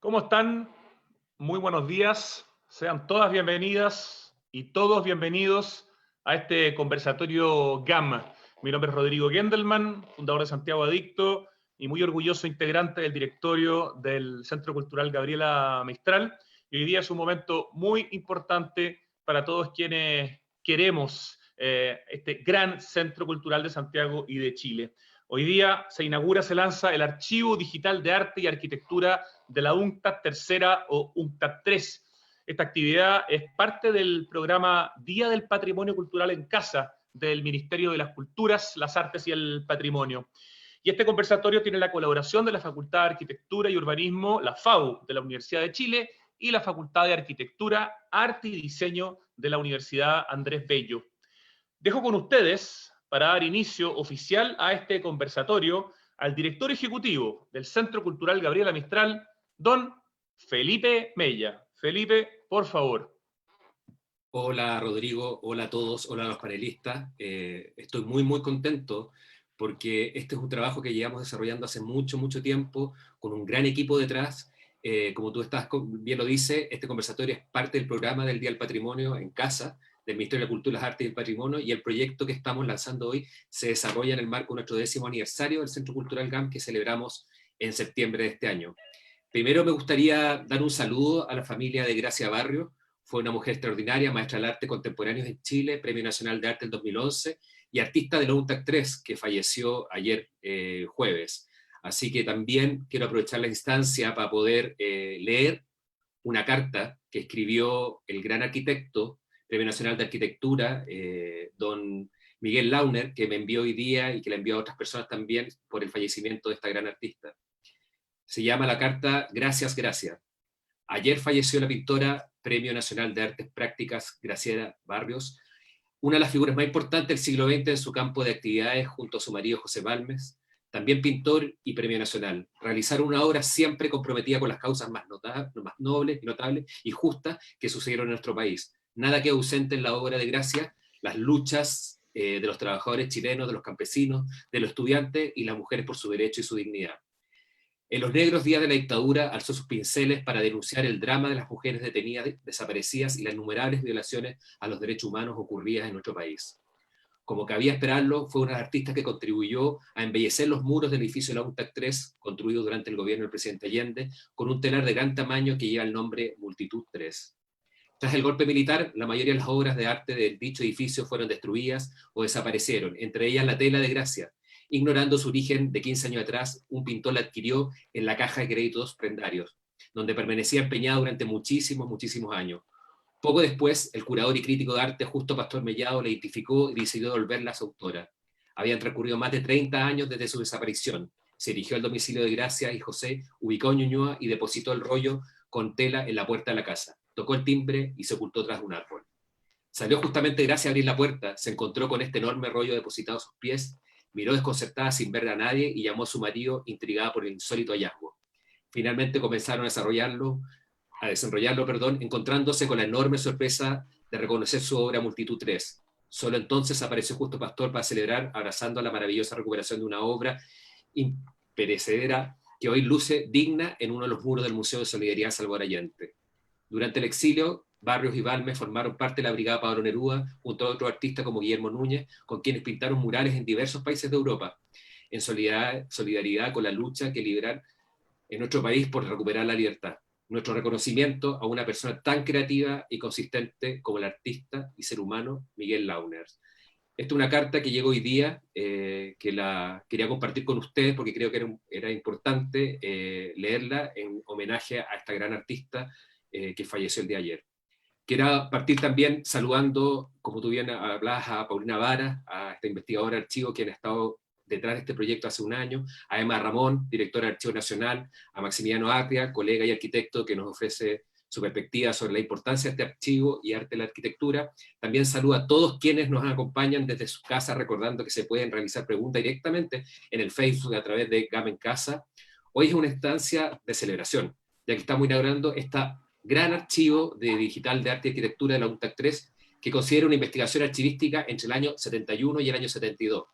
¿Cómo están? Muy buenos días. Sean todas bienvenidas y todos bienvenidos a este conversatorio GAM. Mi nombre es Rodrigo Gendelman, fundador de Santiago Adicto y muy orgulloso integrante del directorio del Centro Cultural Gabriela Mistral. Y hoy día es un momento muy importante para todos quienes queremos este gran Centro Cultural de Santiago y de Chile. Hoy día se lanza el Archivo Digital de Arte y Arquitectura de la UNCTAD tercera o UNCTAD 3. Esta actividad es parte del programa Día del Patrimonio Cultural en Casa del Ministerio de las Culturas, las Artes y el Patrimonio. Y este conversatorio tiene la colaboración de la Facultad de Arquitectura y Urbanismo, la FAU, de la Universidad de Chile, y la Facultad de Arquitectura, Arte y Diseño de la Universidad Andrés Bello. Dejo con ustedes, para dar inicio oficial a este conversatorio, al director ejecutivo del Centro Cultural Gabriela Mistral, don Felipe Mella. Felipe, por favor. Hola Rodrigo, hola a todos, hola a los panelistas. Estoy muy contento porque este es un trabajo que llevamos desarrollando hace mucho tiempo, con un gran equipo detrás. Como tú bien lo dices, este conversatorio es parte del programa del Día del Patrimonio en Casa, del Ministerio de la Cultura, las Artes y el Patrimonio, y el proyecto que estamos lanzando hoy se desarrolla en el marco de nuestro 10º aniversario del Centro Cultural GAM, que celebramos en septiembre de este año. Primero me gustaría dar un saludo a la familia de Gracia Barrio. Fue una mujer extraordinaria, maestra del arte contemporáneo en Chile, Premio Nacional de Arte en 2011, y artista de la UNCTAD 3, que falleció ayer jueves. Así que también quiero aprovechar la instancia para poder leer una carta que escribió el gran arquitecto, Premio Nacional de Arquitectura, don Miguel Launer, que me envió hoy día y que le envió a otras personas también por el fallecimiento de esta gran artista. Se llama la carta Gracias, Gracia. Ayer falleció la pintora Premio Nacional de Artes Prácticas Graciela Barrios, una de las figuras más importantes del siglo XX en su campo de actividades junto a su marido José Balmes, también pintor y Premio Nacional. Realizaron una obra siempre comprometida con las causas más nobles y notables y justas que sucedieron en nuestro país. Nada que ausente en la obra de Gracia las luchas de los trabajadores chilenos, de los campesinos, de los estudiantes y las mujeres por su derecho y su dignidad. En los negros días de la dictadura alzó sus pinceles para denunciar el drama de las mujeres detenidas, desaparecidas y las innumerables violaciones a los derechos humanos ocurridas en nuestro país. Como cabía esperarlo, fue una de las artistas que contribuyó a embellecer los muros del edificio de la UNCTAD 3, construido durante el gobierno del presidente Allende, con un telar de gran tamaño que lleva el nombre Multitud 3. Tras el golpe militar, la mayoría de las obras de arte de dicho edificio fueron destruidas o desaparecieron, entre ellas la tela de Gracia. Ignorando su origen de 15 años atrás, un pintor la adquirió en la caja de créditos prendarios, donde permanecía empeñado durante muchísimos años. Poco después, el curador y crítico de arte Justo Pastor Mellado la identificó y decidió devolverla a su autora. Habían transcurrido más de 30 años desde su desaparición. Se dirigió al domicilio de Gracia y José, ubicó a Ñuñoa y depositó el rollo con tela en la puerta de la casa. Tocó el timbre y se ocultó tras un árbol. Salió justamente Gracia a abrir la puerta, se encontró con este enorme rollo depositado a sus pies, miró desconcertada sin ver a nadie y llamó a su marido, intrigada por el insólito hallazgo. Finalmente comenzaron a desenrollarlo, encontrándose con la enorme sorpresa de reconocer su obra Multitud 3. Solo entonces apareció Justo Pastor para celebrar, abrazando la maravillosa recuperación de una obra imperecedera que hoy luce digna en uno de los muros del Museo de Solidaridad Salvador Allende. Durante el exilio, Barrios y Balmes formaron parte de la Brigada Pablo Neruda, junto a otros artistas como Guillermo Núñez, con quienes pintaron murales en diversos países de Europa, en solidaridad con la lucha que libran en nuestro país por recuperar la libertad. Nuestro reconocimiento a una persona tan creativa y consistente como el artista y ser humano Miguel Launer. Esta es una carta que llegó hoy día, que la quería compartir con ustedes porque creo que era importante leerla en homenaje a esta gran artista que falleció el día de ayer. Quiero partir también saludando, como tú bien hablabas, a Paulina Vara, a esta investigadora de archivo quien ha estado detrás de este proyecto hace un año, a Emma Ramón, directora de Archivo Nacional, a Maximiliano Atria, colega y arquitecto que nos ofrece su perspectiva sobre la importancia de este archivo y arte de la arquitectura. También saludo a todos quienes nos acompañan desde su casa, recordando que se pueden realizar preguntas directamente en el Facebook a través de GAM en Casa. Hoy es una instancia de celebración, ya que estamos inaugurando esta gran archivo de digital de arte y arquitectura de la UNCTAD 3, que considera una investigación archivística entre el año 71 y el año 72.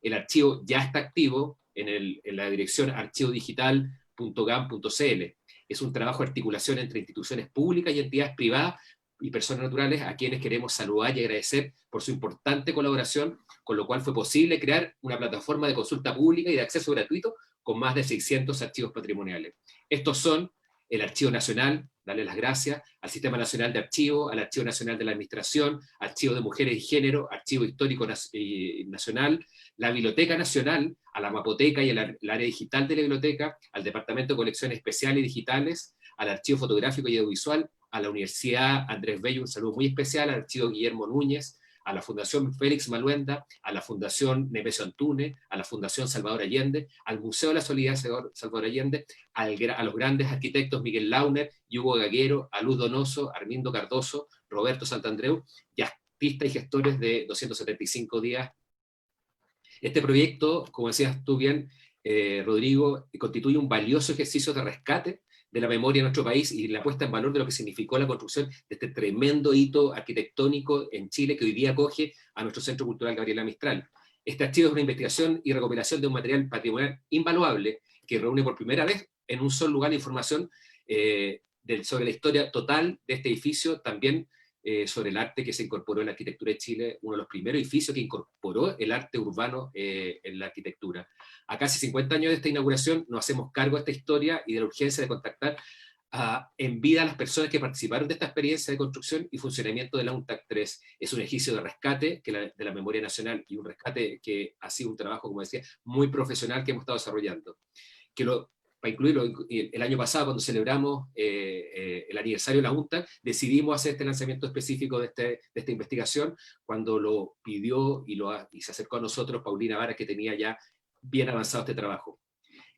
El archivo ya está activo en la dirección archivodigital.gam.cl. es un trabajo de articulación entre instituciones públicas y entidades privadas y personas naturales a quienes queremos saludar y agradecer por su importante colaboración, con lo cual fue posible crear una plataforma de consulta pública y de acceso gratuito con más de 600 archivos patrimoniales. Estos son el Archivo Nacional, darle las gracias, al Sistema Nacional de Archivos, al Archivo Nacional de la Administración, Archivo de Mujeres y Género, Archivo Histórico Nacional, la Biblioteca Nacional, a la Mapoteca y el área digital de la biblioteca, al Departamento de Colecciones Especiales y Digitales, al Archivo Fotográfico y Audiovisual, a la Universidad Andrés Bello, un saludo muy especial, al Archivo Guillermo Núñez, a la Fundación Félix Maluenda, a la Fundación Nemesio Antunes, a la Fundación Salvador Allende, al Museo de la Solidaridad Salvador Allende, a los grandes arquitectos Miguel Launer, Hugo Gaguero, a Luz Donoso, Armindo Cardoso, Roberto Santandreu, y artistas y gestores de 275 días. Este proyecto, como decías tú bien, Rodrigo, constituye un valioso ejercicio de rescate de la memoria de nuestro país y la puesta en valor de lo que significó la construcción de este tremendo hito arquitectónico en Chile que hoy día acoge a nuestro Centro Cultural Gabriela Mistral. Este archivo es una investigación y recopilación de un material patrimonial invaluable que reúne por primera vez en un solo lugar la información sobre la historia total de este edificio, también sobre el arte que se incorporó en la arquitectura de Chile, uno de los primeros edificios que incorporó el arte urbano en la arquitectura. A casi 50 años de esta inauguración nos hacemos cargo de esta historia y de la urgencia de contactar en vida a las personas que participaron de esta experiencia de construcción y funcionamiento de la UNTAC 3. Es un ejercicio de rescate de la memoria nacional y un rescate que ha sido un trabajo, como decía, muy profesional que hemos estado desarrollando. Para incluirlo, el año pasado, cuando celebramos el aniversario de la UNTAC, decidimos hacer este lanzamiento específico de esta investigación, cuando lo pidió y se acercó a nosotros Paulina Varas, que tenía ya bien avanzado este trabajo.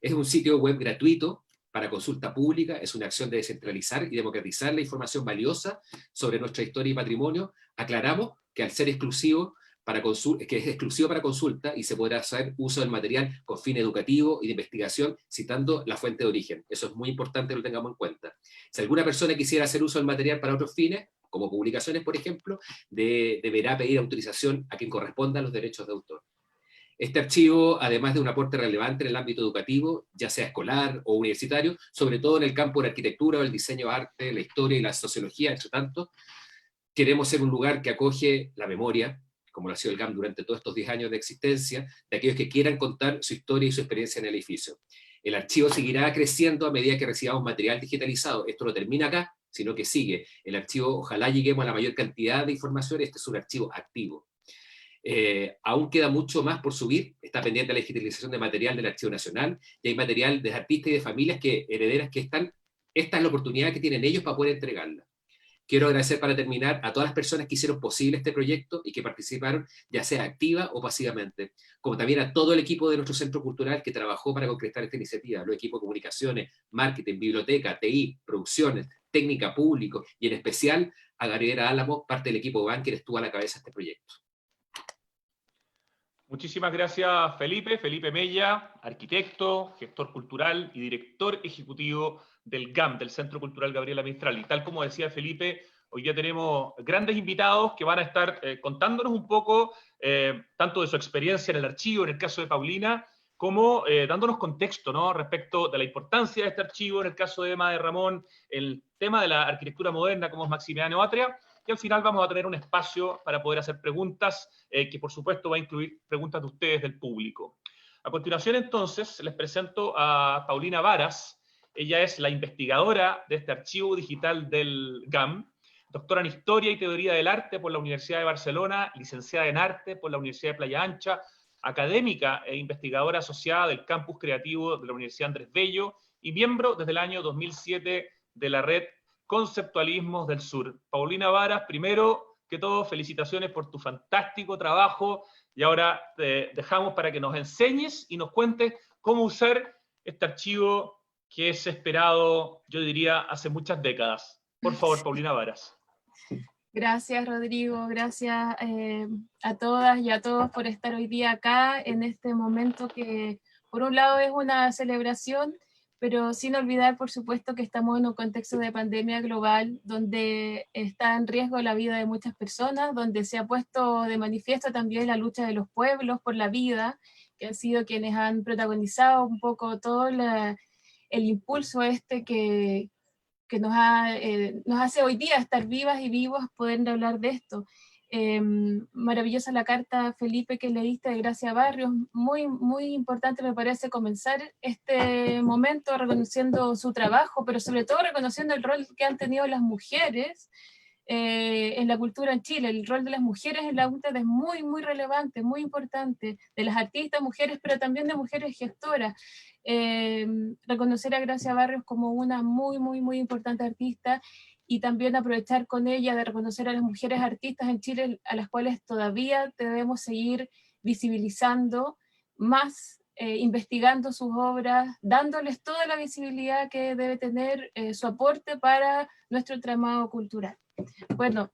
Es un sitio web gratuito para consulta pública, es una acción de descentralizar y democratizar la información valiosa sobre nuestra historia y patrimonio. Aclaramos que al ser exclusivo, que es exclusivo para consulta y se podrá hacer uso del material con fin educativo y de investigación citando la fuente de origen. Eso es muy importante que lo tengamos en cuenta. Si alguna persona quisiera hacer uso del material para otros fines, como publicaciones, por ejemplo, deberá pedir autorización a quien corresponda a los derechos de autor. Este archivo, además de un aporte relevante en el ámbito educativo, ya sea escolar o universitario, sobre todo en el campo de la arquitectura o el diseño de arte, la historia y la sociología, entre tanto, queremos ser un lugar que acoge la memoria, como lo ha sido el GAM durante todos estos 10 años de existencia, de aquellos que quieran contar su historia y su experiencia en el edificio. El archivo seguirá creciendo a medida que recibamos material digitalizado. Esto no termina acá, sino que sigue. El archivo, ojalá lleguemos a la mayor cantidad de información. Este es un archivo activo. Aún queda mucho más por subir, está pendiente la digitalización de material del Archivo Nacional, y hay material de artistas y de familias herederas que esta es la oportunidad que tienen ellos para poder entregarla. Quiero agradecer para terminar a todas las personas que hicieron posible este proyecto y que participaron, ya sea activa o pasivamente, como también a todo el equipo de nuestro Centro Cultural que trabajó para concretar esta iniciativa, los equipos de comunicaciones, marketing, biblioteca, TI, producciones, técnica, público, y en especial a Gabriela Álamo, parte del equipo BAN, que estuvo a la cabeza de este proyecto. Muchísimas gracias, Felipe. Felipe Mella, arquitecto, gestor cultural y director ejecutivo del GAM, del Centro Cultural Gabriela Mistral. Y tal como decía Felipe, hoy ya tenemos grandes invitados que van a estar contándonos un poco tanto de su experiencia en el archivo, en el caso de Paulina, como dándonos contexto, ¿no?, respecto de la importancia de este archivo, en el caso de Emma de Ramón, el tema de la arquitectura moderna, como es Maximiliano Atria. Y al final vamos a tener un espacio para poder hacer preguntas, que por supuesto va a incluir preguntas de ustedes, del público. A continuación, entonces, les presento a Paulina Varas. Ella es la investigadora de este archivo digital del GAM, doctora en Historia y Teoría del Arte por la Universidad de Barcelona, licenciada en Arte por la Universidad de Playa Ancha, académica e investigadora asociada del Campus Creativo de la Universidad Andrés Bello y miembro desde el año 2007 de la red Conceptualismos del Sur. Paulina Varas, primero que todo, felicitaciones por tu fantástico trabajo, y ahora te dejamos para que nos enseñes y nos cuentes cómo usar este archivo que es esperado, yo diría, hace muchas décadas. Por favor, Paulina Varas. Gracias, Rodrigo, gracias a todas y a todos por estar hoy día acá en este momento que por un lado es una celebración, pero sin olvidar, por supuesto, que estamos en un contexto de pandemia global donde está en riesgo la vida de muchas personas, donde se ha puesto de manifiesto también la lucha de los pueblos por la vida, que han sido quienes han protagonizado un poco todo el impulso que nos hace hoy día estar vivas y vivos, poder hablar de esto. Maravillosa la carta, Felipe, que leíste de Gracia Barrios, muy, muy importante me parece comenzar este momento reconociendo su trabajo, pero sobre todo reconociendo el rol que han tenido las mujeres en la cultura en Chile. El rol de las mujeres en la UNCTAD es muy, muy relevante, muy importante, de las artistas, mujeres, pero también de mujeres gestoras. Reconocer a Gracia Barrios como una muy, muy, muy importante artista, y también aprovechar con ella de reconocer a las mujeres artistas en Chile, a las cuales todavía debemos seguir visibilizando más, investigando sus obras, dándoles toda la visibilidad que debe tener su aporte para nuestro entramado cultural. Bueno,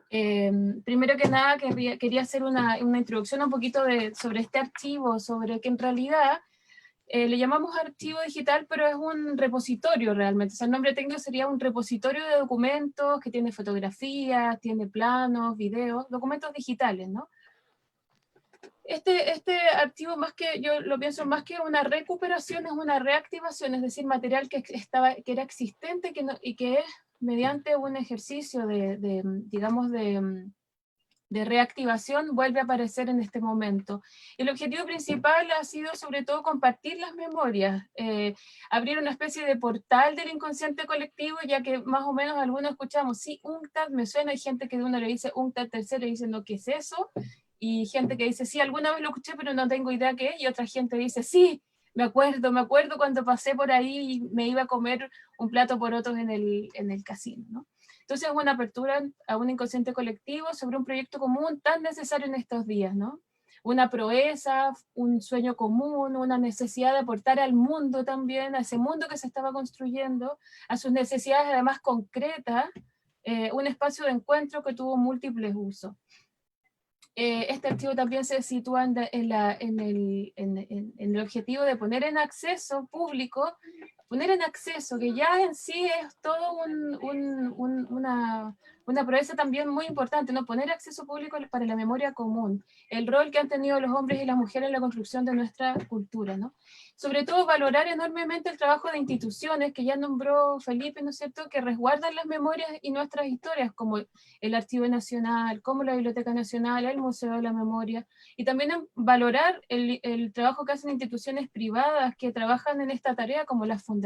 primero que nada quería hacer una introducción un poquito sobre este archivo, sobre que en realidad le llamamos archivo digital, pero es un repositorio realmente. O sea, el nombre técnico sería un repositorio de documentos que tiene fotografías, tiene planos, videos, documentos digitales, ¿no? Este archivo, más que, yo lo pienso más que una recuperación, es una reactivación, es decir, material que era existente y que es mediante un ejercicio digamos, de reactivación, vuelve a aparecer en este momento. El objetivo principal ha sido sobre todo compartir las memorias, abrir una especie de portal del inconsciente colectivo, ya que más o menos algunos escuchamos, sí, UNCTAD me suena, hay gente que de uno le dice UNCTAD tercero y dice, no, ¿qué es eso? Y gente que dice, sí, alguna vez lo escuché, pero no tengo idea qué es, y otra gente dice, sí, me acuerdo cuando pasé por ahí y me iba a comer un plato por otros en el casino, ¿no? Entonces es una apertura a un inconsciente colectivo sobre un proyecto común tan necesario en estos días, ¿no? Una proeza, un sueño común, una necesidad de aportar al mundo también, a ese mundo que se estaba construyendo, a sus necesidades además concretas, un espacio de encuentro que tuvo múltiples usos. Este archivo también se sitúa en el objetivo de poner en acceso público, que ya en sí es todo una proeza también muy importante, ¿no? Poner acceso público para la memoria común, el rol que han tenido los hombres y las mujeres en la construcción de nuestra cultura, ¿no? Sobre todo valorar enormemente el trabajo de instituciones que ya nombró Felipe, ¿no es cierto?, que resguardan las memorias y nuestras historias, como el Archivo Nacional, como la Biblioteca Nacional, el Museo de la Memoria, y también valorar el trabajo que hacen instituciones privadas que trabajan en esta tarea, como las fundaciones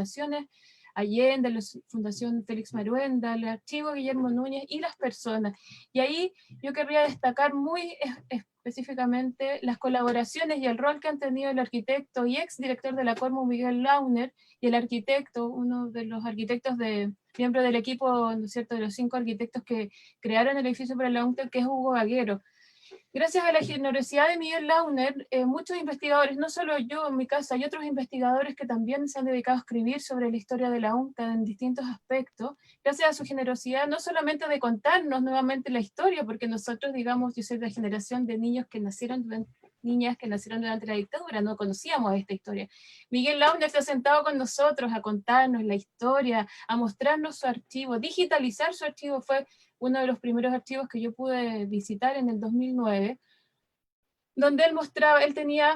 Allende, la Fundación Félix Maruenda, el Archivo Guillermo Núñez y las personas. Y ahí yo querría destacar muy específicamente las colaboraciones y el rol que han tenido el arquitecto y ex director de la Cormu, Miguel Launer, y el arquitecto, uno de los arquitectos miembro del equipo, ¿no es cierto?, de los 5 arquitectos que crearon el edificio para la UNCTAD, que es Hugo Baguero. Gracias a la generosidad de Miguel Launer, muchos investigadores, no solo yo en mi casa, hay otros investigadores que también se han dedicado a escribir sobre la historia de la UNCTAD en distintos aspectos, gracias a su generosidad, no solamente de contarnos nuevamente la historia, porque nosotros, digamos, yo soy de la generación de niñas que nacieron durante la dictadura, no conocíamos esta historia. Miguel Launer se ha sentado con nosotros a contarnos la historia, a mostrarnos su archivo, digitalizar su archivo. Fue uno de los primeros archivos que yo pude visitar en el 2009, donde él tenía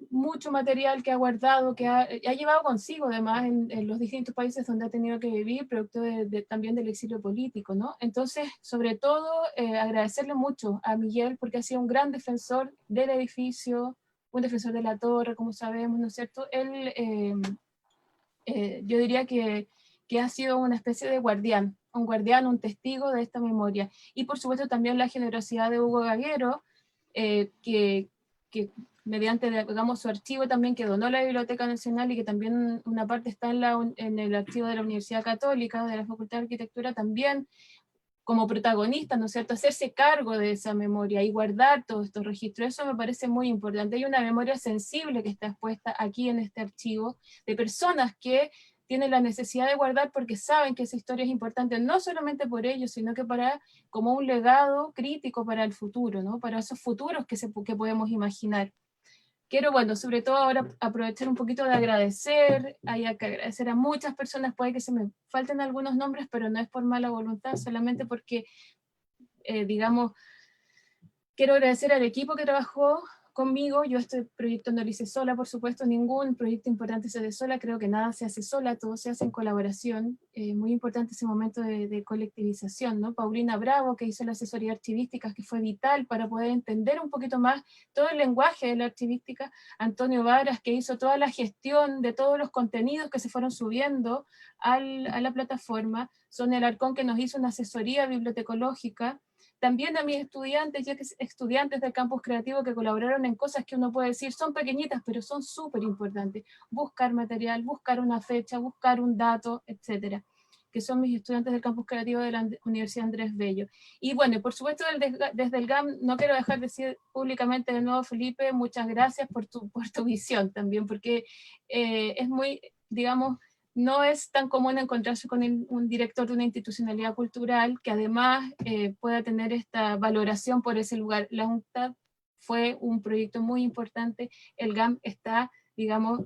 mucho material que ha guardado, que ha llevado consigo además en los distintos países donde ha tenido que vivir, producto también del exilio político, ¿no? Entonces, sobre todo, agradecerle mucho a Miguel, porque ha sido un gran defensor del edificio, un defensor de la torre, como sabemos, ¿no es cierto? Él, yo diría que ha sido una especie de guardián, un testigo de esta memoria. Y por supuesto también la generosidad de Hugo Baguero, que mediante, digamos, su archivo también que donó la Biblioteca Nacional y que también una parte está en el archivo de la Universidad Católica, de la Facultad de Arquitectura, también como protagonista, ¿no es cierto?, hacerse cargo de esa memoria y guardar todos estos registros. Eso me parece muy importante. Hay una memoria sensible que está expuesta aquí en este archivo, de personas que tienen la necesidad de guardar porque saben que esa historia es importante, no solamente por ellos, sino que como un legado crítico para el futuro, ¿no?, para esos futuros que podemos imaginar. Quiero, bueno, sobre todo ahora aprovechar un poquito de agradecer, hay que agradecer a muchas personas, puede que se me falten algunos nombres, pero no es por mala voluntad, solamente porque, digamos, quiero agradecer al equipo que trabajó conmigo. Yo este proyecto no lo hice sola, por supuesto, ningún proyecto importante se hace sola, creo que nada se hace sola, todo se hace en colaboración. Muy importante ese momento de colectivización, ¿no? Paulina Bravo, que hizo la asesoría archivística, que fue vital para poder entender un poquito más todo el lenguaje de la archivística. Antonio Varas, que hizo toda la gestión de todos los contenidos que se fueron subiendo a la plataforma. Sonia Alarcón, que nos hizo una asesoría bibliotecológica. También a mis estudiantes, ya que estudiantes del campus creativo que colaboraron en cosas que uno puede decir son pequeñitas, pero son súper importantes. Buscar material, buscar una fecha, buscar un dato, etcétera, que son mis estudiantes del campus creativo de la Universidad Andrés Bello. Y bueno, por supuesto, desde el GAM, no quiero dejar de decir públicamente de nuevo, Felipe, muchas gracias por tu visión también, porque es muy, digamos, no es tan común encontrarse con un director de una institucionalidad cultural que además pueda tener esta valoración por ese lugar. La UNCTAD fue un proyecto muy importante, el GAM está, digamos,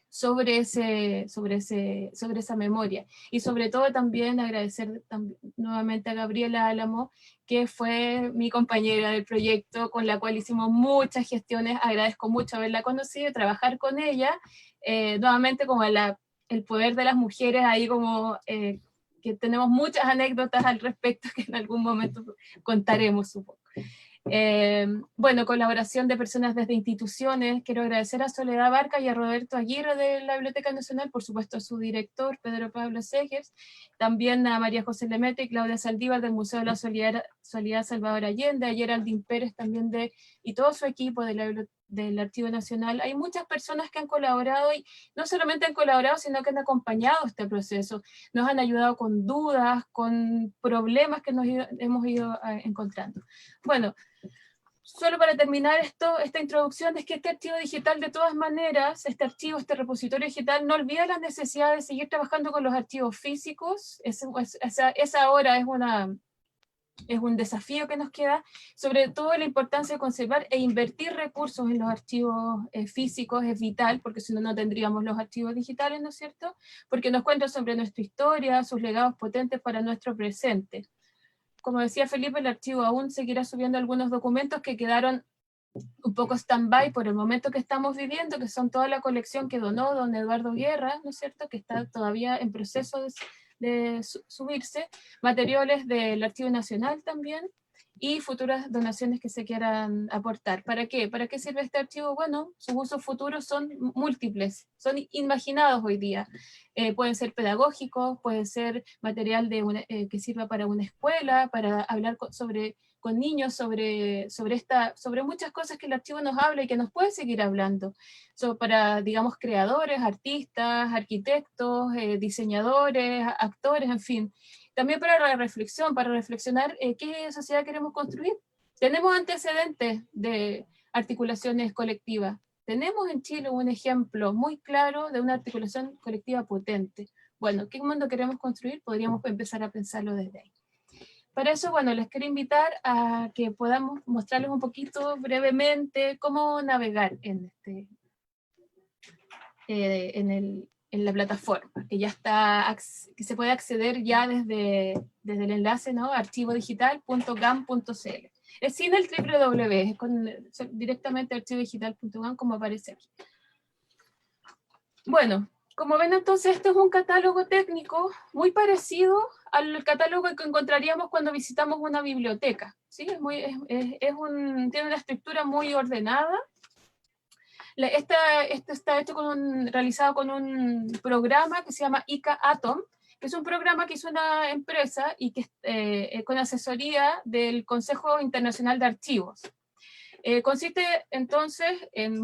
sobre esa memoria. Y sobre todo también agradecer nuevamente a Gabriela Álamo, que fue mi compañera del proyecto, con la cual hicimos muchas gestiones. Agradezco mucho haberla conocido, trabajar con ella, nuevamente como el poder de las mujeres, ahí como que tenemos muchas anécdotas al respecto que en algún momento contaremos, supongo. Bueno, colaboración de personas desde instituciones. Quiero agradecer a Soledad Barca y a Roberto Aguirre de la Biblioteca Nacional, por supuesto a su director, Pedro Pablo Segers, también a María José Lemete y Claudia Saldívar del Museo de la Solidaridad Salvador Allende, a Geraldine Pérez también y todo su equipo del Archivo Nacional. Hay muchas personas que han colaborado, y no solamente han colaborado, sino que han acompañado este proceso, nos han ayudado con dudas, con problemas que hemos ido encontrando. Bueno, solo para terminar esta introducción, es que este archivo digital, de todas maneras, este repositorio digital, no olvida la necesidad de seguir trabajando con los archivos físicos. Esa ahora es un desafío que nos queda, sobre todo la importancia de conservar e invertir recursos en los archivos físicos es vital, porque si no, no tendríamos los archivos digitales, ¿no es cierto? Porque nos cuentan sobre nuestra historia, sus legados potentes para nuestro presente. Como decía Felipe, el archivo aún seguirá subiendo algunos documentos que quedaron un poco stand-by por el momento que estamos viviendo, que son toda la colección que donó don Eduardo Guerra, ¿no es cierto?, que está todavía en proceso de subirse, materiales del Archivo Nacional también, y futuras donaciones que se quieran aportar. ¿Para qué? ¿Para qué sirve este archivo? Bueno, sus usos futuros son múltiples, son imaginados hoy día. Pueden ser pedagógicos, puede ser material que sirva para una escuela, para hablar con niños sobre muchas cosas que el archivo nos habla y que nos puede seguir hablando. Para, digamos, creadores, artistas, arquitectos, diseñadores, actores, en fin. También para la reflexión, para reflexionar qué sociedad queremos construir. Tenemos antecedentes de articulaciones colectivas. Tenemos en Chile un ejemplo muy claro de una articulación colectiva potente. Bueno, ¿qué mundo queremos construir? Podríamos empezar a pensarlo desde ahí. Para eso, bueno, les quiero invitar a que podamos mostrarles un poquito brevemente cómo navegar en la plataforma, que ya está, que se puede acceder ya desde el enlace, ¿no? archivodigital.gam.cl. Es sin el www, es directamente archivodigital.gam, como aparece aquí. Bueno, como ven entonces, este es un catálogo técnico muy parecido al catálogo que encontraríamos cuando visitamos una biblioteca, ¿sí? Tiene una estructura muy ordenada. Esto está hecho realizado con un programa que se llama ICA Atom, que es un programa que hizo una empresa y que con asesoría del Consejo Internacional de Archivos. Consiste entonces en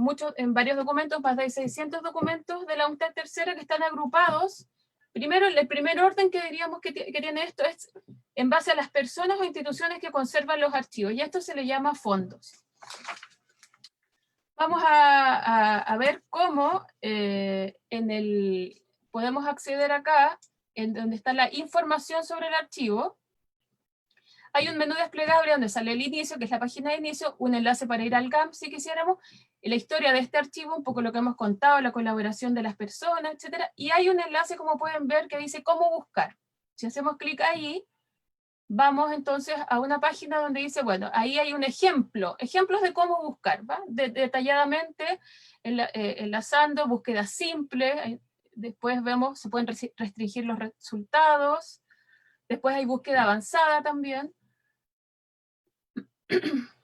varios documentos, más de 600 documentos de la UNCTAD tercera que están agrupados. Primero, el primer orden que diríamos que tiene esto es en base a las personas o instituciones que conservan los archivos, y esto se le llama fondos. Vamos a ver cómo podemos acceder acá, en donde está la información sobre el archivo. Hay un menú desplegable donde sale el inicio, que es la página de inicio, un enlace para ir al GAM si quisiéramos, la historia de este archivo, un poco lo que hemos contado, la colaboración de las personas, etc. Y hay un enlace, como pueden ver, que dice cómo buscar. Si hacemos clic ahí, vamos entonces a una página donde dice, bueno, ahí hay un ejemplo, ejemplos de cómo buscar, ¿va? Detalladamente, enlazando, búsqueda simple, después vemos, se pueden restringir los resultados, después hay búsqueda avanzada también,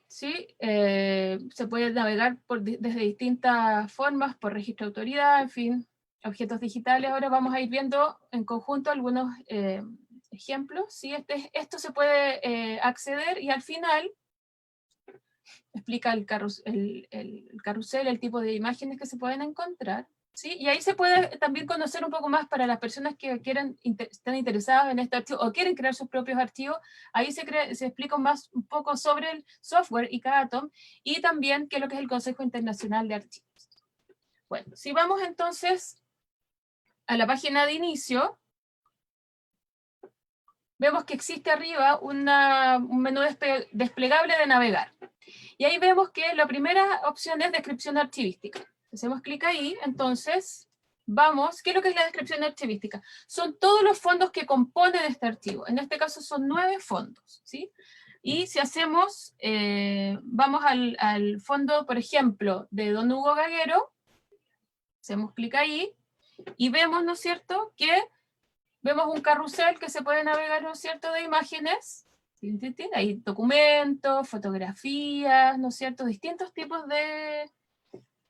¿sí? Se puede navegar desde distintas formas, por registro de autoridad, en fin, objetos digitales. Ahora vamos a ir viendo en conjunto algunos ejemplos, ¿sí? Esto se puede acceder y al final explica el carrusel, el tipo de imágenes que se pueden encontrar, ¿sí? Y ahí se puede también conocer un poco más para las personas que están interesadas en este archivo o quieren crear sus propios archivos. Ahí se explica un poco sobre el software ICA-Atom y también qué es lo que es el Consejo Internacional de Archivos. Bueno, si vamos entonces a la página de inicio, vemos que existe arriba un menú desplegable de navegar. Y ahí vemos que la primera opción es descripción archivística. Hacemos clic ahí, entonces vamos, ¿qué es lo que es la descripción archivística? Son todos los fondos que componen este archivo. En este caso son 9 fondos, ¿sí? Y si hacemos, vamos al fondo, por ejemplo, de Don Hugo Gaguero, hacemos clic ahí, y vemos, ¿no es cierto?, que vemos un carrusel que se puede navegar, ¿no es cierto?, de imágenes. Hay documentos, fotografías, ¿no es cierto?, distintos tipos de...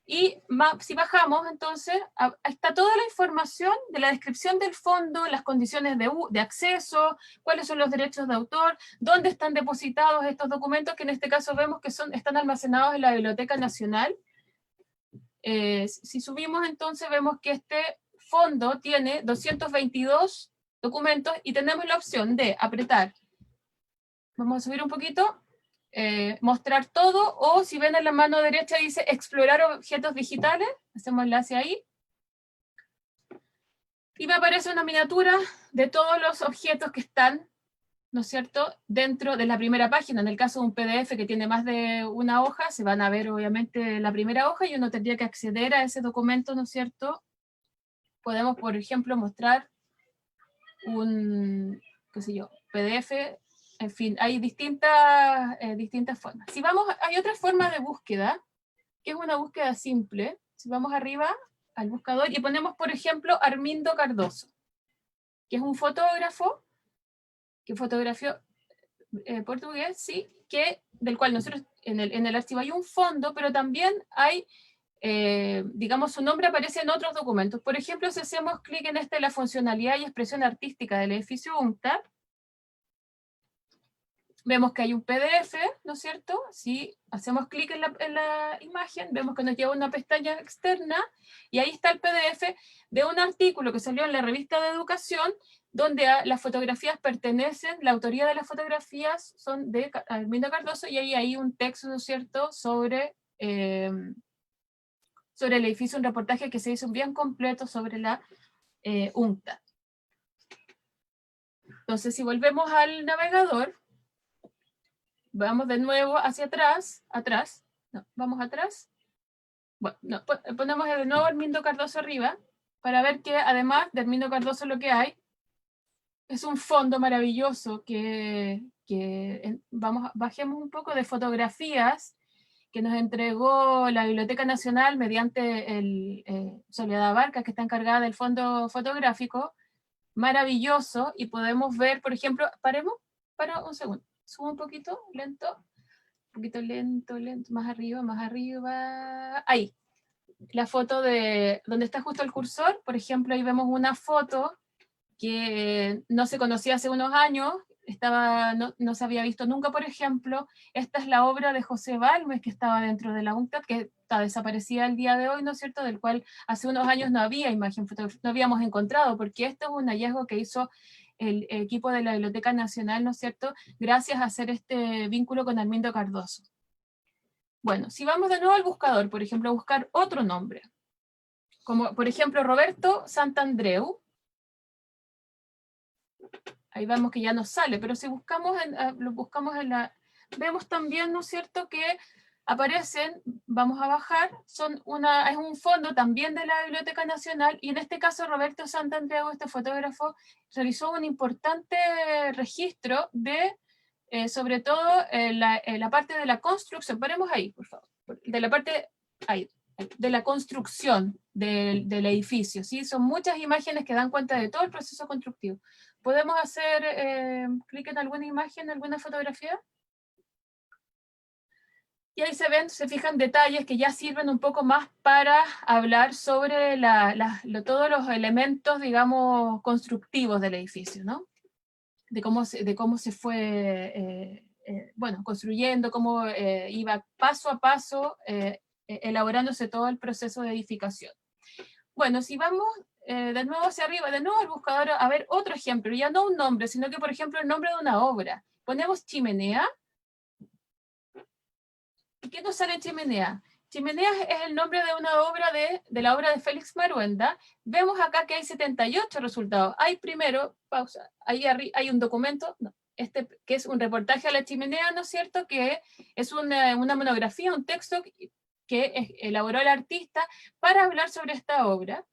Y si bajamos, entonces, está toda la información de la descripción del fondo, las condiciones de acceso, cuáles son los derechos de autor, dónde están depositados estos documentos, que en este caso vemos que están almacenados en la Biblioteca Nacional. Si subimos, entonces, vemos que este fondo tiene 222 documentos y tenemos la opción de apretar. Vamos a subir un poquito, mostrar todo, o si ven en la mano derecha dice explorar objetos digitales, hacemos enlace ahí, y me aparece una miniatura de todos los objetos que están, ¿no es cierto?, dentro de la primera página. En el caso de un PDF que tiene más de una hoja, se van a ver obviamente la primera hoja y uno tendría que acceder a ese documento, ¿no es cierto? Podemos, por ejemplo, mostrar un, qué sé yo, PDF. En fin, hay distintas formas. Si vamos, hay otra forma de búsqueda, que es una búsqueda simple. Si vamos arriba al buscador y ponemos, por ejemplo, Armindo Cardoso, que es un fotógrafo que fotografió portugués, sí, del cual nosotros en el archivo hay un fondo, pero también hay, digamos, su nombre aparece en otros documentos. Por ejemplo, si hacemos clic en la funcionalidad y expresión artística del edificio UNCTAD, vemos que hay un PDF, ¿no es cierto? Si hacemos clic en la imagen, vemos que nos lleva a una pestaña externa, y ahí está el PDF de un artículo que salió en la revista de Educación, donde las fotografías pertenecen, la autoría de las fotografías son de Armindo Cardoso, y ahí hay un texto, ¿no es cierto?, sobre el edificio, un reportaje que se hizo bien completo sobre la UNCTAD. Entonces, si volvemos al navegador, vamos de nuevo hacia atrás, vamos atrás. Bueno, no, ponemos de nuevo Armindo Cardoso arriba, para ver que además de Armindo Cardoso lo que hay es un fondo maravilloso bajemos un poco de fotografías que nos entregó la Biblioteca Nacional mediante Soledad Abarca, que está encargada del fondo fotográfico, maravilloso, y podemos ver, por ejemplo, para un segundo. Subo un poquito, lento, más arriba, ahí, la foto de donde está justo el cursor. Por ejemplo, ahí vemos una foto que no se conocía hace unos años, no se había visto nunca. Por ejemplo, esta es la obra de José Balmes, que estaba dentro de la UNCTAD, que está desaparecida el día de hoy, ¿no es cierto?, del cual hace unos años no había imagen fotográfica, no habíamos encontrado, porque esto es un hallazgo que hizo el equipo de la Biblioteca Nacional, ¿no es cierto?, gracias a hacer este vínculo con Armindo Cardoso. Bueno, si vamos de nuevo al buscador, por ejemplo, a buscar otro nombre, como por ejemplo Roberto Santandreu, ahí vemos que ya nos sale, pero si buscamos lo buscamos vemos también, ¿no es cierto?, que aparecen, vamos a bajar, es un fondo también de la Biblioteca Nacional, y en este caso Roberto Santandreu, este fotógrafo, realizó un importante registro de, sobre todo, la parte de la construcción. Paremos ahí, por favor. De la parte, ahí, de la construcción del edificio, ¿sí? Son muchas imágenes que dan cuenta de todo el proceso constructivo. ¿Podemos hacer clic en alguna imagen, alguna fotografía? Y ahí se fijan detalles que ya sirven un poco más para hablar sobre todos los elementos, digamos, constructivos del edificio, ¿no? De cómo se fue, bueno, construyendo, cómo iba paso a paso elaborándose todo el proceso de edificación. Bueno, si vamos de nuevo hacia arriba, de nuevo al buscador, a ver otro ejemplo, ya no un nombre, sino que, por ejemplo, el nombre de una obra. Ponemos chimenea. ¿Y qué nos sale chimenea? Chimenea es el nombre de una obra de la obra de Félix Maruenda. Vemos acá que hay 78 resultados. Hay primero, pausa, ahí hay un documento, no, que es un reportaje a la chimenea, ¿no es cierto? Que es una monografía, un texto que elaboró el artista para hablar sobre esta obra.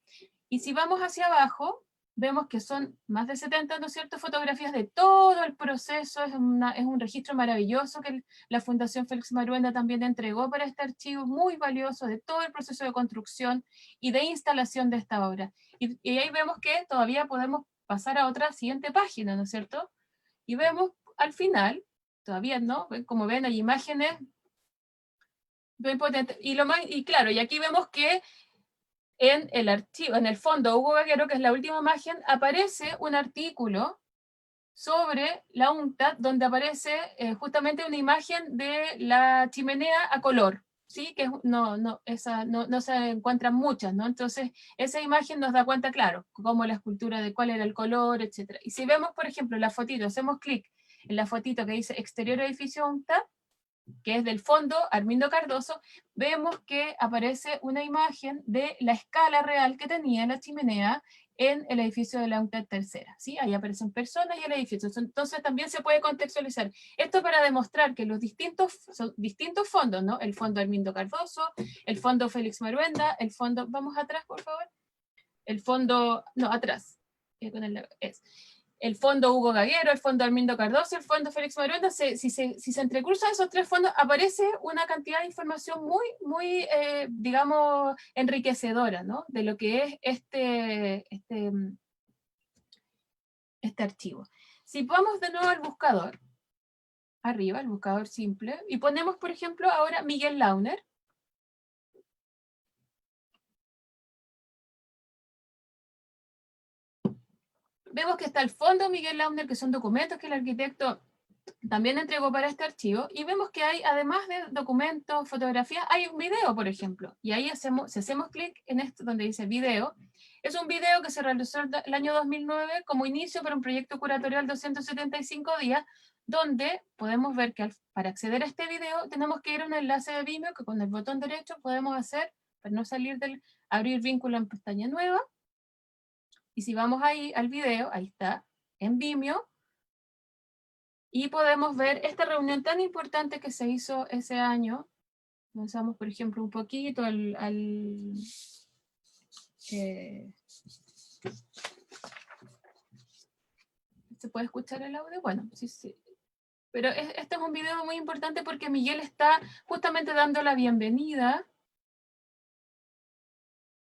Y si vamos hacia abajo, vemos que son más de 70, ¿no es cierto?, fotografías de todo el proceso. Es un registro maravilloso que la Fundación Félix Maruenda también entregó para este archivo, muy valioso, de todo el proceso de construcción y de instalación de esta obra. Y ahí vemos que todavía podemos pasar a otra siguiente página, ¿no es cierto? Y vemos al final, todavía no, como ven hay imágenes bien potentes, y claro, y aquí vemos que en el archivo, en el fondo Hugo Gaguero, que es la última imagen, aparece un artículo sobre la UNCTAD, donde aparece justamente una imagen de la chimenea a color, ¿sí? Que no se encuentran muchas, ¿no? Entonces, esa imagen nos da cuenta, claro, cómo la escultura, de cuál era el color, etc. Y si vemos, por ejemplo, la fotito, hacemos clic en la fotito que dice exterior edificio UNCTAD, que es del fondo Armindo Cardoso, vemos que aparece una imagen de la escala real que tenía la chimenea en el edificio de la UNCTAD tercera, ¿sí? Ahí aparecen personas y el edificio. Entonces también se puede contextualizar. Esto para demostrar que los distintos fondos, ¿no? El fondo Armindo Cardoso, el fondo Félix Maruenda, el fondo, vamos atrás por favor, el fondo, no, atrás, el fondo Hugo Gaguero, el fondo Armindo Cardoso, el fondo Félix Maruenda. Si se entrecruzan esos tres fondos, aparece una cantidad de información muy digamos, enriquecedora, ¿no? De lo que es este archivo. Si vamos de nuevo al buscador, arriba, el buscador simple, y ponemos, por ejemplo, ahora Miguel Launer, vemos que está el fondo Miguel Launer, que son documentos que el arquitecto también entregó para este archivo, y vemos que hay, además de documentos, fotografías, hay un video, por ejemplo, y ahí si hacemos clic en esto donde dice video, es un video que se realizó el año 2009 como inicio para un proyecto curatorial 275 días, donde podemos ver que para acceder a este video tenemos que ir a un enlace de Vimeo, que con el botón derecho podemos hacer, para no salir abrir vínculo en pestaña nueva, y si vamos ahí al video, ahí está, en Vimeo, y podemos ver esta reunión tan importante que se hizo ese año. Avanzamos, por ejemplo, un poquito ¿se puede escuchar el audio? Bueno, sí. Pero este es un video muy importante porque Miguel está justamente dando la bienvenida.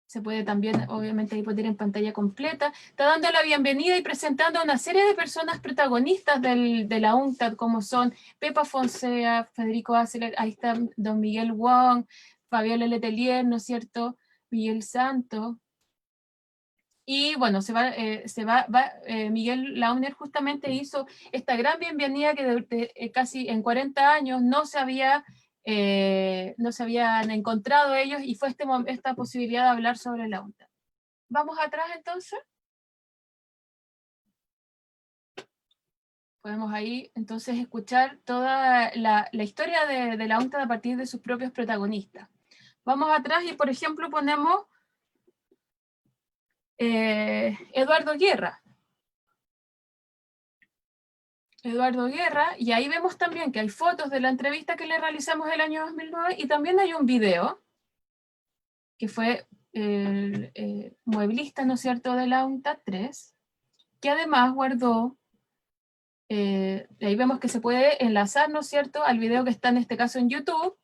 Se puede también, obviamente, ahí poner en pantalla completa. Está dando la bienvenida y presentando a una serie de personas protagonistas de la UNCTAD, como son Pepa Fonsea, Federico Aceler, ahí está don Miguel Wong, Fabiola Letelier, ¿no es cierto?, Miguel Santo. Y bueno, Miguel Launer justamente hizo esta gran bienvenida que casi en 40 años no se habían encontrado ellos, y fue esta posibilidad de hablar sobre la UNCTAD. ¿Vamos atrás entonces? Podemos ahí entonces escuchar toda la historia de la UNCTAD a partir de sus propios protagonistas. Vamos atrás y, por ejemplo, ponemos Eduardo Guerra. Eduardo Guerra, y ahí vemos también que hay fotos de la entrevista que le realizamos el año 2009, y también hay un video, que fue el mueblista, ¿no es cierto?, de la UNCTAD 3, que además guardó, ahí vemos que se puede enlazar, ¿no es cierto?, al video que está en este caso en YouTube,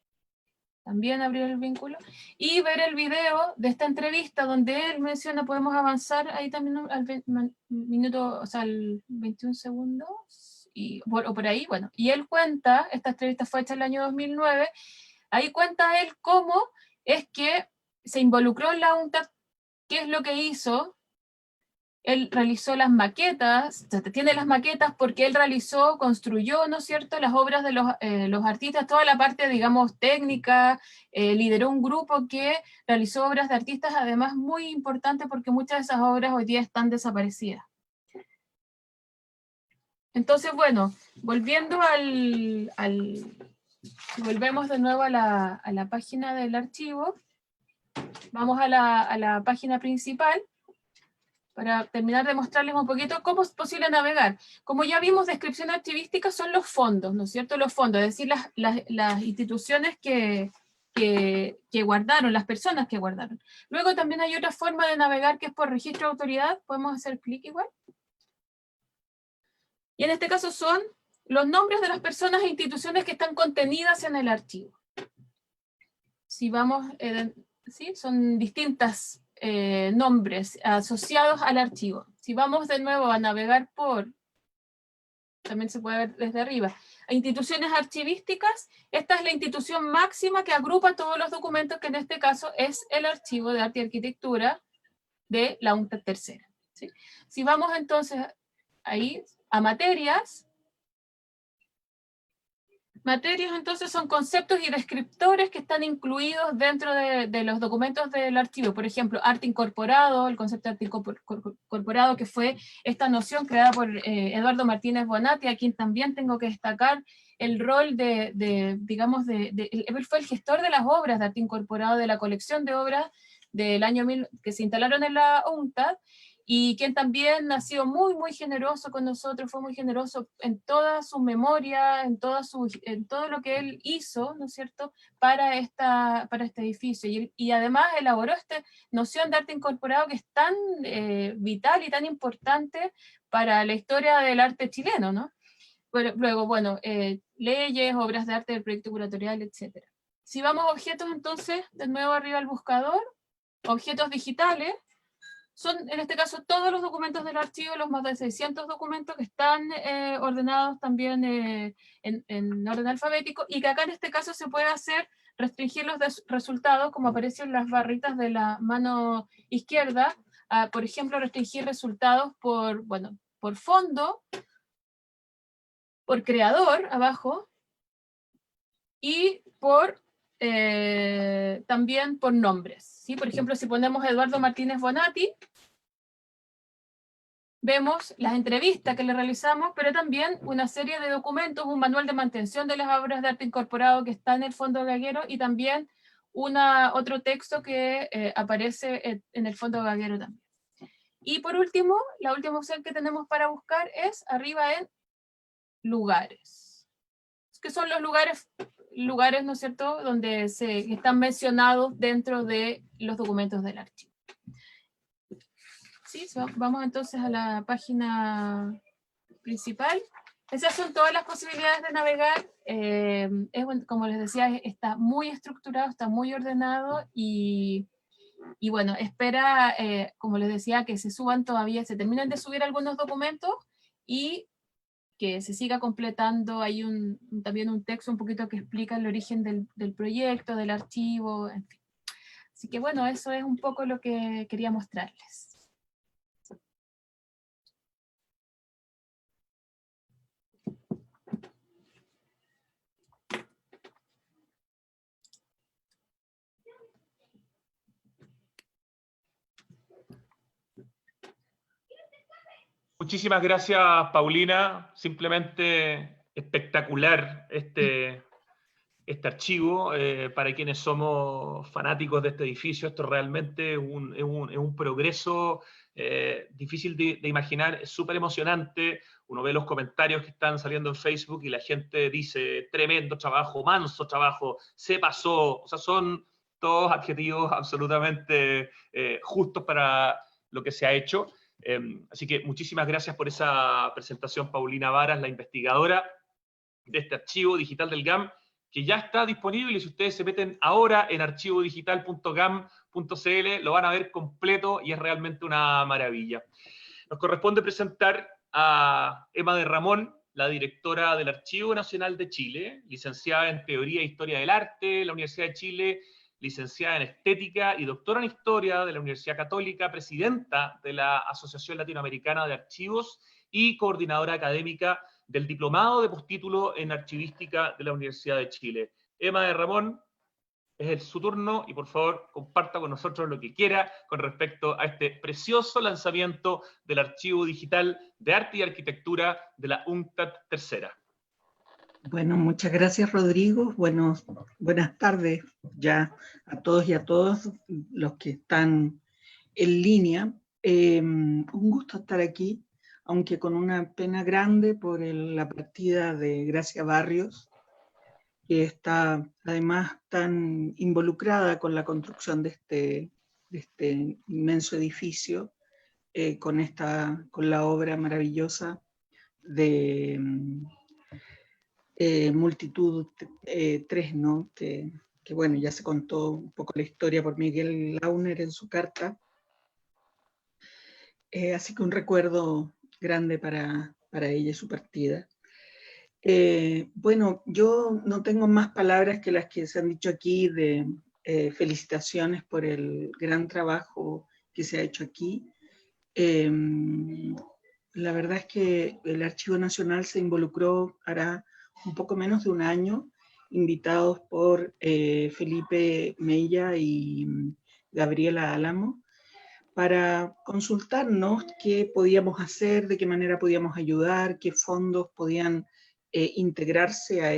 también abrir el vínculo, y ver el video de esta entrevista donde él menciona, podemos avanzar ahí también al minuto, o sea, al 21 segundos, o por ahí, bueno, y él cuenta, esta entrevista fue hecha en el año 2009, ahí cuenta él cómo es que se involucró en la UNCTAD, qué es lo que hizo. Él realizó las maquetas, tiene las maquetas porque él construyó, ¿no es cierto?, las obras de los artistas, toda la parte, digamos, técnica, lideró un grupo que realizó obras de artistas, además muy importante porque muchas de esas obras hoy día están desaparecidas. Entonces, bueno, volviendo volvemos de nuevo a la página del archivo, vamos a la página principal, para terminar de mostrarles un poquito cómo es posible navegar. Como ya vimos, descripción archivística son los fondos, ¿no es cierto? Los fondos, es decir, las instituciones que guardaron, las personas que guardaron. Luego también hay otra forma de navegar que es por registro de autoridad, podemos hacer clic igual. Y en este caso son los nombres de las personas e instituciones que están contenidas en el archivo. Si vamos, ¿sí? Son distintas nombres asociados al archivo. Si vamos de nuevo a navegar también se puede ver desde arriba, a instituciones archivísticas, esta es la institución máxima que agrupa todos los documentos, que en este caso es el Archivo de Arte y Arquitectura de la UNCTAD tercera, ¿sí? Si vamos entonces ahí a materias, entonces son conceptos y descriptores que están incluidos dentro de los documentos del archivo. Por ejemplo, arte incorporado, el concepto de arte incorporado, que fue esta noción creada por Eduardo Martínez Bonatti, a quien también tengo que destacar el rol él fue el gestor de las obras de arte incorporado, de la colección de obras del año 1000 que se instalaron en la UNCTAD, y quien también ha sido muy, muy generoso con nosotros, fue muy generoso en toda su memoria, en todo lo que él hizo, ¿no es cierto?, para este edificio. Y además elaboró esta noción de arte incorporado que es tan vital y tan importante para la historia del arte chileno, ¿no? Luego, bueno, leyes, obras de arte del proyecto curatorial, etc. Si vamos a objetos, entonces, de nuevo arriba al buscador, objetos digitales, son en este caso todos los documentos del archivo, los más de 600 documentos que están ordenados también en orden alfabético, y que acá en este caso se puede hacer restringir los resultados, como aparecen en las barritas de la mano izquierda, por ejemplo, restringir resultados por fondo, por creador, abajo, y también por nombres, ¿sí? Por ejemplo, si ponemos Eduardo Martínez Bonatti, vemos las entrevistas que le realizamos, pero también una serie de documentos, un manual de mantención de las obras de arte incorporado que está en el fondo gaguero, y también otro texto que aparece en el fondo gaguero también. Y por último, la última opción que tenemos para buscar es arriba en lugares, que son los lugares, ¿no es cierto?, donde están mencionados dentro de los documentos del archivo. Sí, vamos entonces a la página principal. Esas son todas las posibilidades de navegar. Como les decía, está muy estructurado, está muy ordenado, y bueno, espera, como les decía, que se terminen de subir algunos documentos y que se siga completando. Hay también un texto un poquito que explica el origen del proyecto, del archivo, en fin. Así que bueno, eso es un poco lo que quería mostrarles. Muchísimas gracias, Paulina. Simplemente espectacular este archivo. Para quienes somos fanáticos de este edificio, esto realmente es un progreso difícil de imaginar, es súper emocionante. Uno ve los comentarios que están saliendo en Facebook y la gente dice, tremendo trabajo, manso trabajo, se pasó. O sea, son todos adjetivos absolutamente justos para lo que se ha hecho. Así que muchísimas gracias por esa presentación, Paulina Varas, la investigadora de este archivo digital del GAM, que ya está disponible. Si ustedes se meten ahora en archivodigital.gam.cl, lo van a ver completo y es realmente una maravilla. Nos corresponde presentar a Emma de Ramón, la directora del Archivo Nacional de Chile, licenciada en Teoría e Historia del Arte de la Universidad de Chile, licenciada en Estética y doctora en Historia de la Universidad Católica, presidenta de la Asociación Latinoamericana de Archivos y coordinadora académica del Diplomado de Postítulo en Archivística de la Universidad de Chile. Emma de Ramón, es su turno y por favor comparta con nosotros lo que quiera con respecto a este precioso lanzamiento del Archivo Digital de Arte y Arquitectura de la UNCTAD Tercera. Bueno, muchas gracias, Rodrigo. Buenas tardes ya a todos y a todas los que están en línea. Un gusto estar aquí, aunque con una pena grande por la partida de Gracia Barrios, que está además tan involucrada con la construcción de este inmenso edificio, con la obra maravillosa de Multitud 3, ¿no? Que bueno, ya se contó un poco la historia por Miguel Launer en su carta. Así que un recuerdo grande para ella y su partida. Bueno, yo no tengo más palabras que las que se han dicho aquí de felicitaciones por el gran trabajo que se ha hecho aquí. La verdad es que el Archivo Nacional se involucró hará un poco menos de un año, invitados por Felipe Mella y Gabriela Álamo, para consultarnos qué podíamos hacer, de qué manera podíamos ayudar, qué fondos podían integrarse a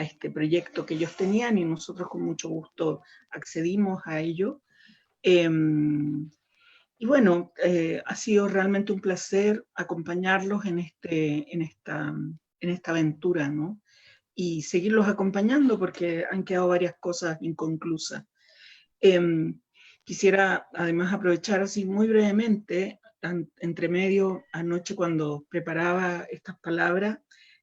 este proyecto que ellos tenían, y nosotros con mucho gusto accedimos a ello. Y bueno, ha sido realmente un placer acompañarlos en esta aventura, ¿no? Y seguirlos acompañando porque han quedado varias cosas inconclusas. Quisiera además aprovechar así muy brevemente, entre medio, anoche cuando preparaba estas palabras,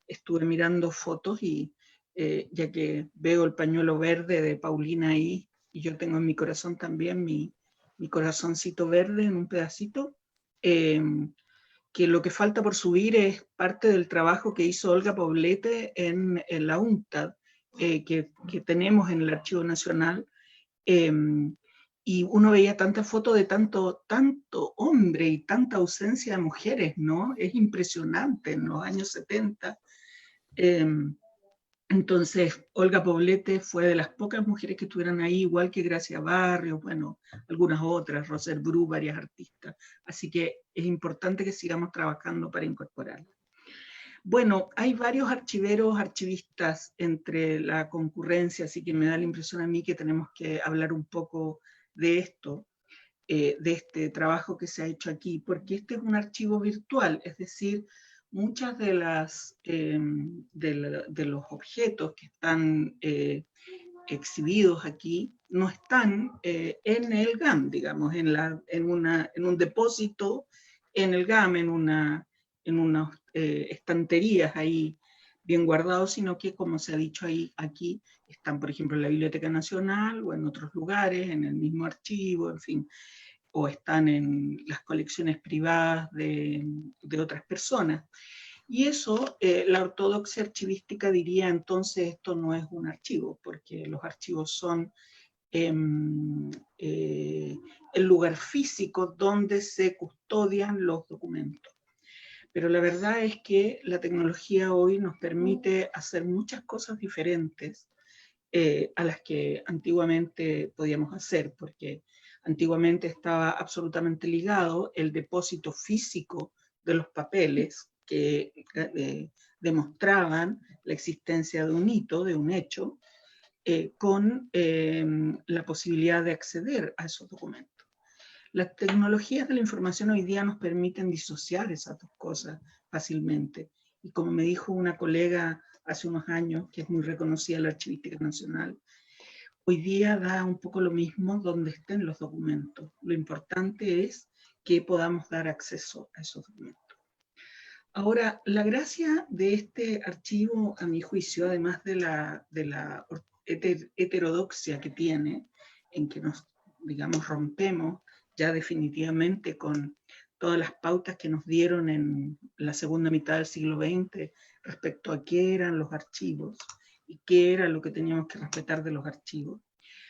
estuve mirando fotos y ya que veo el pañuelo verde de Paulina ahí, y yo tengo en mi corazón también mi corazoncito verde en un pedacito, que lo que falta por subir es parte del trabajo que hizo Olga Poblete en la UNCTAD, que tenemos en el Archivo Nacional, y uno veía tantas fotos de tanto hombre y tanta ausencia de mujeres, ¿no? Es impresionante, en los años 70. Entonces, Olga Poblete fue de las pocas mujeres que estuvieron ahí, igual que Gracia Barrios, bueno, algunas otras, Roser Bru, varias artistas. Así que es importante que sigamos trabajando para incorporarla. Bueno, hay varios archiveros, archivistas entre la concurrencia, así que me da la impresión a mí que tenemos que hablar un poco de esto, de este trabajo que se ha hecho aquí, porque este es un archivo virtual, es decir, muchas de los objetos que están exhibidos aquí no están en el GAM, digamos, en un depósito en el GAM, en unas estanterías ahí bien guardados, sino que, como se ha dicho aquí, están, por ejemplo, en la Biblioteca Nacional o en otros lugares, en el mismo archivo, en fin, o están en las colecciones privadas de otras personas. Y eso, la ortodoxia archivística diría, entonces esto no es un archivo, porque los archivos son el lugar físico donde se custodian los documentos. Pero la verdad es que la tecnología hoy nos permite hacer muchas cosas diferentes a las que antiguamente podíamos hacer, porque antiguamente estaba absolutamente ligado el depósito físico de los papeles, que demostraban la existencia de un hito, de un hecho, con la posibilidad de acceder a esos documentos. Las tecnologías de la información hoy día nos permiten disociar esas dos cosas fácilmente. Y como me dijo una colega hace unos años, que es muy reconocida en la archivística nacional, hoy día da un poco lo mismo donde estén los documentos. Lo importante es que podamos dar acceso a esos documentos. Ahora, la gracia de este archivo, a mi juicio, además de la heterodoxia que tiene, en que nos, digamos, rompemos ya definitivamente con todas las pautas que nos dieron en la segunda mitad del siglo XX respecto a qué eran los archivos y qué era lo que teníamos que respetar de los archivos.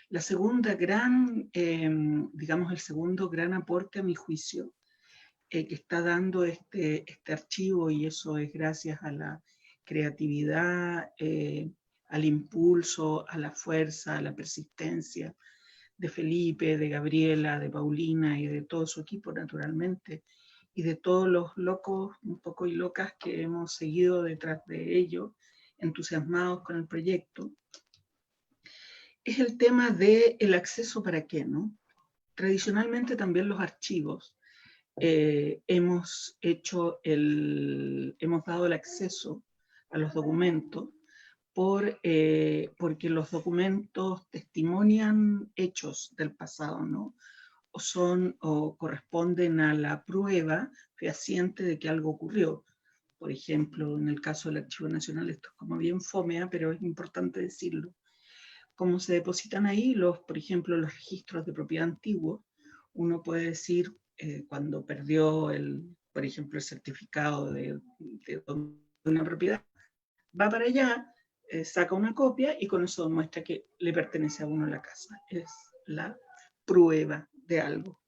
La segunda gran, digamos, el segundo gran aporte a mi juicio que está dando este archivo, y eso es gracias a la creatividad, al impulso, a la fuerza, a la persistencia de Felipe, de Gabriela, de Paulina y de todo su equipo, naturalmente, y de todos los locos, un poco y locas que hemos seguido detrás de ello, entusiasmados con el proyecto, es el tema del acceso para qué, ¿no? Tradicionalmente también los archivos hemos dado el acceso a los documentos porque los documentos testimonian hechos del pasado, ¿no? O corresponden a la prueba fehaciente de que algo ocurrió. Por ejemplo, en el caso del Archivo Nacional, esto es como bien fomea, pero es importante decirlo. Como se depositan ahí, por ejemplo, los registros de propiedad antiguos, uno puede decir, cuando perdió, por ejemplo, el certificado de una propiedad, va para allá, saca una copia y con eso demuestra que le pertenece a uno la casa. Es la prueba de algo.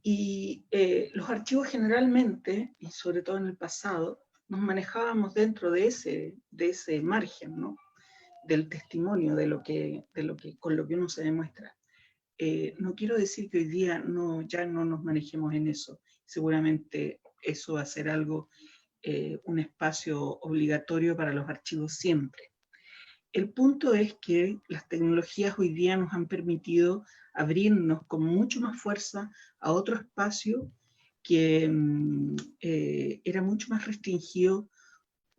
Los archivos generalmente, y sobre todo en el pasado, nos manejábamos dentro de ese margen, ¿no? Del testimonio, con lo que uno se demuestra. No quiero decir que hoy día ya no nos manejemos en eso. Seguramente eso va a ser algo, un espacio obligatorio para los archivos siempre. El punto es que las tecnologías hoy día nos han permitido abrirnos con mucho más fuerza a otro espacio que era mucho más restringido,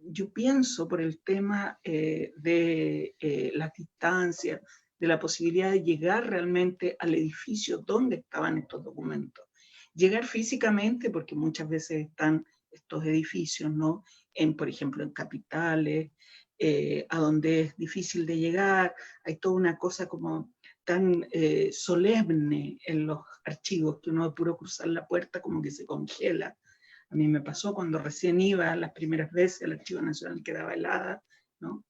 yo pienso, por el tema de las distancias, de la posibilidad de llegar realmente al edificio donde estaban estos documentos. Llegar físicamente, porque muchas veces están estos edificios, ¿no? Por ejemplo, en capitales, a donde es difícil de llegar, hay toda una cosa como tan solemne en los archivos que uno de puro cruzar la puerta como que se congela. A mí me pasó cuando recién iba las primeras veces al Archivo Nacional, quedaba helada, ¿no?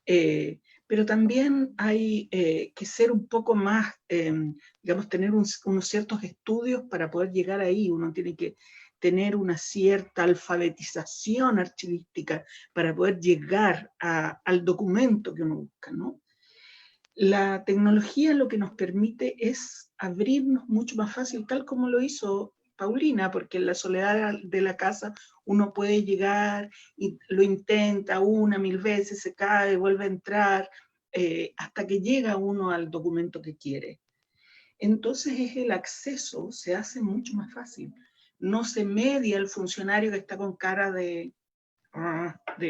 Pero también hay que ser un poco más, digamos, tener unos ciertos estudios para poder llegar ahí. Uno tiene que tener una cierta alfabetización archivística para poder llegar al documento que uno busca, ¿no? La tecnología lo que nos permite es abrirnos mucho más fácil, tal como lo hizo Paulina, porque en la soledad de la casa uno puede llegar y lo intenta 1000 veces, se cae, vuelve a entrar, hasta que llega uno al documento que quiere. Entonces el acceso se hace mucho más fácil. No se media el funcionario que está con cara de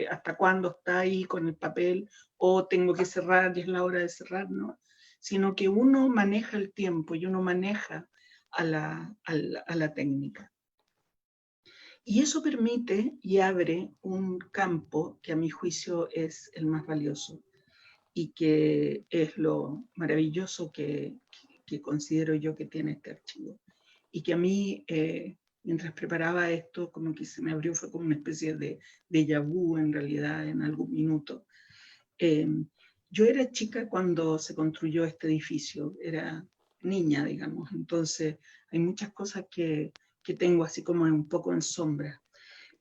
hasta cuándo está ahí con el papel, o tengo que cerrar y es la hora de cerrar, no, sino que uno maneja el tiempo y uno maneja a la técnica. Y eso permite y abre un campo que a mi juicio es el más valioso y que es lo maravilloso que considero yo que tiene este archivo. Y que a mí, mientras preparaba esto, como que se me abrió, fue como una especie de déjà vu en realidad en algún minuto. Yo era chica cuando se construyó este edificio, era niña, digamos, entonces hay muchas cosas que tengo así como un poco en sombra.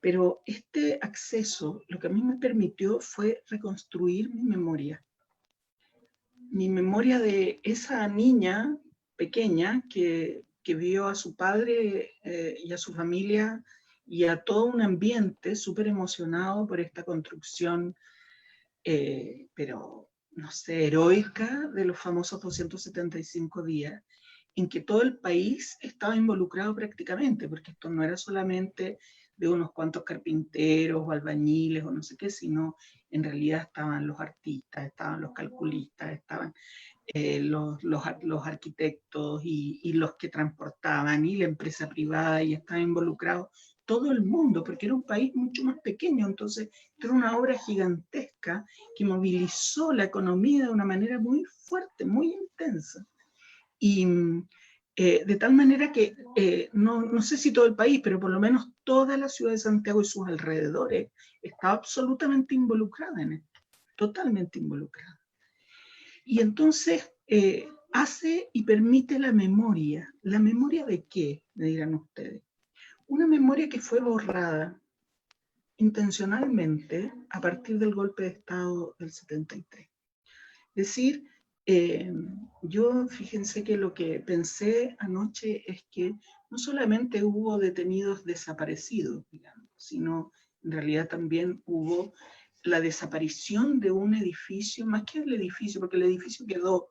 Pero este acceso, lo que a mí me permitió fue reconstruir mi memoria de esa niña pequeña que vio a su padre y a su familia y a todo un ambiente súper emocionado por esta construcción, pero no sé, heroica de los famosos 275 días, en que todo el país estaba involucrado prácticamente, porque esto no era solamente de unos cuantos carpinteros o albañiles o no sé qué, sino en realidad estaban los artistas, estaban los calculistas, estaban los arquitectos y los que transportaban y la empresa privada, y estaba involucrado todo el mundo, porque era un país mucho más pequeño, entonces era una obra gigantesca que movilizó la economía de una manera muy fuerte, muy intensa. Y de tal manera que no sé si todo el país, pero por lo menos toda la ciudad de Santiago y sus alrededores estaba absolutamente involucrada en esto, totalmente involucrada. Y entonces hace y permite la memoria. ¿La memoria de qué? Me dirán ustedes. Una memoria que fue borrada intencionalmente a partir del golpe de Estado del 73. Es decir, yo fíjense que lo que pensé anoche es que no solamente hubo detenidos desaparecidos, digamos, sino en realidad también hubo la desaparición de un edificio, más que el edificio, porque el edificio quedó,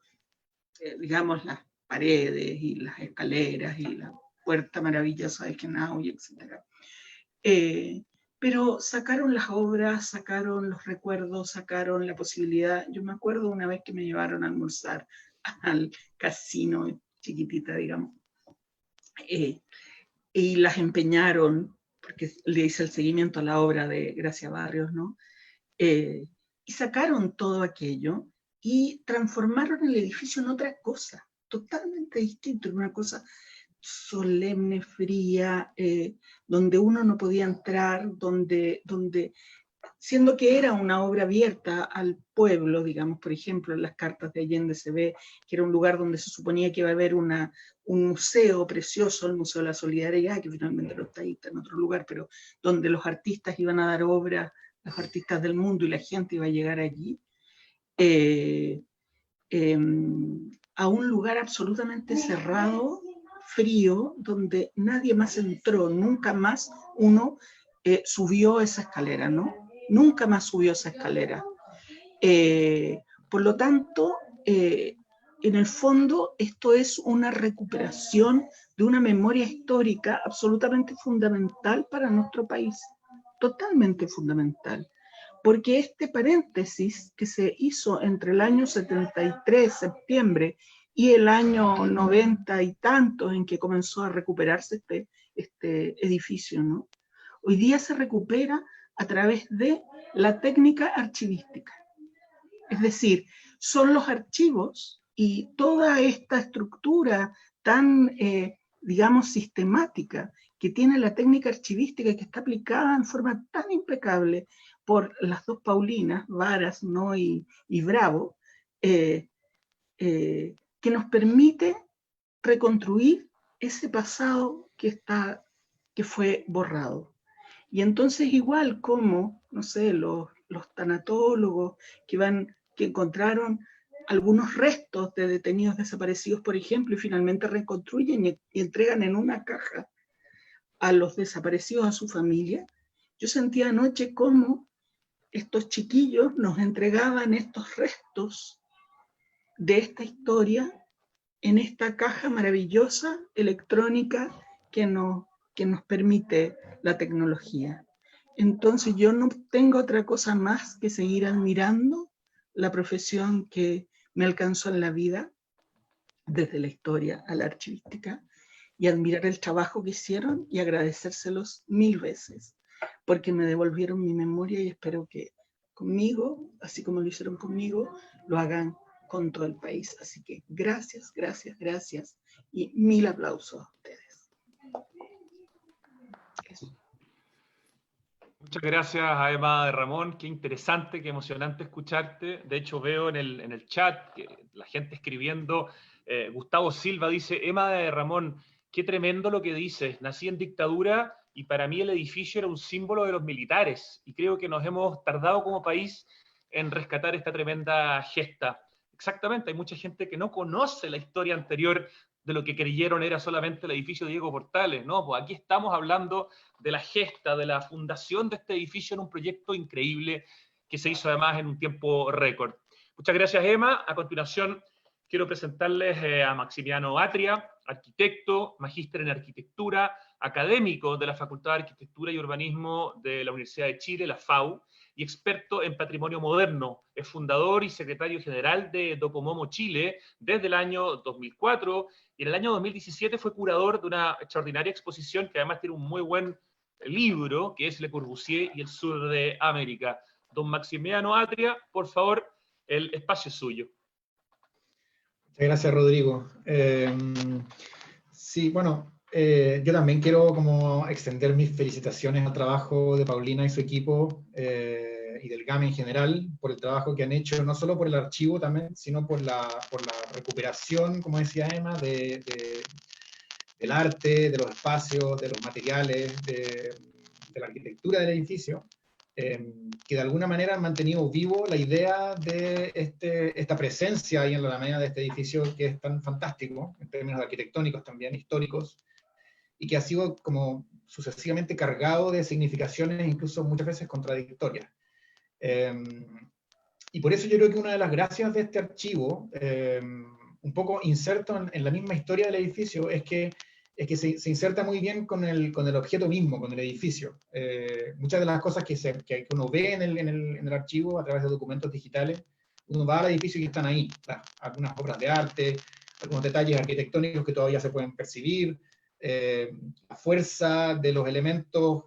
digamos, las paredes y las escaleras y la puerta maravillosa de Genauy, etc. Pero sacaron las obras, sacaron los recuerdos, sacaron la posibilidad. Yo me acuerdo una vez que me llevaron a almorzar al casino, chiquitita, digamos, y las empeñaron, porque le hice el seguimiento a la obra de Gracia Barrios, ¿no? Y sacaron todo aquello y transformaron el edificio en otra cosa, totalmente distinto, en una cosa solemne, fría, donde uno no podía entrar, donde siendo que era una obra abierta al pueblo, digamos, por ejemplo, en las cartas de Allende se ve que era un lugar donde se suponía que iba a haber un museo precioso, el Museo de la Solidaridad, que finalmente no está ahí, está en otro lugar, pero donde los artistas iban a dar obras, los artistas del mundo, y la gente iba a llegar allí, a un lugar absolutamente cerrado, frío, donde nadie más entró, nunca más uno subió esa escalera, ¿no? Nunca más subió esa escalera. Por lo tanto, en el fondo, esto es una recuperación de una memoria histórica absolutamente fundamental para nuestro país, totalmente fundamental. Porque este paréntesis que se hizo entre el año 73, septiembre, y el año 90 y tantos en que comenzó a recuperarse este edificio, ¿no? Hoy día se recupera a través de la técnica archivística. Es decir, son los archivos y toda esta estructura tan, digamos, sistemática que tiene la técnica archivística, que está aplicada en forma tan impecable por las dos Paulinas, Varas, ¿no? y Bravo, que nos permite reconstruir ese pasado que fue borrado. Y entonces igual como, no sé, los tanatólogos que encontraron algunos restos de detenidos desaparecidos, por ejemplo, y finalmente reconstruyen y entregan en una caja a los desaparecidos a su familia, yo sentía anoche cómo estos chiquillos nos entregaban estos restos de esta historia en esta caja maravillosa electrónica que nos permite la tecnología. Entonces yo no tengo otra cosa más que seguir admirando la profesión que me alcanzó en la vida, desde la historia a la archivística, y admirar el trabajo que hicieron y agradecérselos 1000 veces, porque me devolvieron mi memoria, y espero que conmigo, así como lo hicieron conmigo, lo hagan con todo el país. Así que gracias, gracias, gracias, y 1000 aplausos a ustedes. Eso. Muchas gracias a Emma de Ramón, qué interesante, qué emocionante escucharte. De hecho, veo en el chat que la gente escribiendo, Gustavo Silva dice, Emma de Ramón, qué tremendo lo que dices, nací en dictadura y para mí el edificio era un símbolo de los militares y creo que nos hemos tardado como país en rescatar esta tremenda gesta. Exactamente, hay mucha gente que no conoce la historia anterior de lo que creyeron era solamente el edificio Diego Portales, ¿no? Pues aquí estamos hablando de la gesta, de la fundación de este edificio en un proyecto increíble que se hizo además en un tiempo récord. Muchas gracias, Emma. A continuación, quiero presentarles a Maximiano Atria, arquitecto, magíster en arquitectura, académico de la Facultad de Arquitectura y Urbanismo de la Universidad de Chile, la FAU, y experto en patrimonio moderno. Es fundador y secretario general de Docomomo Chile desde el año 2004, y en el año 2017 fue curador de una extraordinaria exposición que además tiene un muy buen libro, que es Le Corbusier y el Sur de América. Don Maximiano Atria, por favor, el espacio es suyo. Muchas gracias, Rodrigo. Sí, bueno, yo también quiero como extender mis felicitaciones al trabajo de Paulina y su equipo y del GAM en general, por el trabajo que han hecho, no solo por el archivo también, sino por la recuperación, como decía Emma, del arte, de los espacios, de los materiales, de la arquitectura del edificio, que de alguna manera han mantenido vivo la idea de esta presencia ahí en la Alameda de este edificio que es tan fantástico, en términos arquitectónicos también, históricos, y que ha sido como sucesivamente cargado de significaciones incluso muchas veces contradictorias. Y por eso yo creo que una de las gracias de este archivo, un poco inserto en la misma historia del edificio, es que se inserta muy bien con el objeto mismo, con el edificio. Muchas de las cosas que uno ve en el archivo a través de documentos digitales, uno va al edificio y están ahí. Algunas obras de arte, algunos detalles arquitectónicos que todavía se pueden percibir, la fuerza de los elementos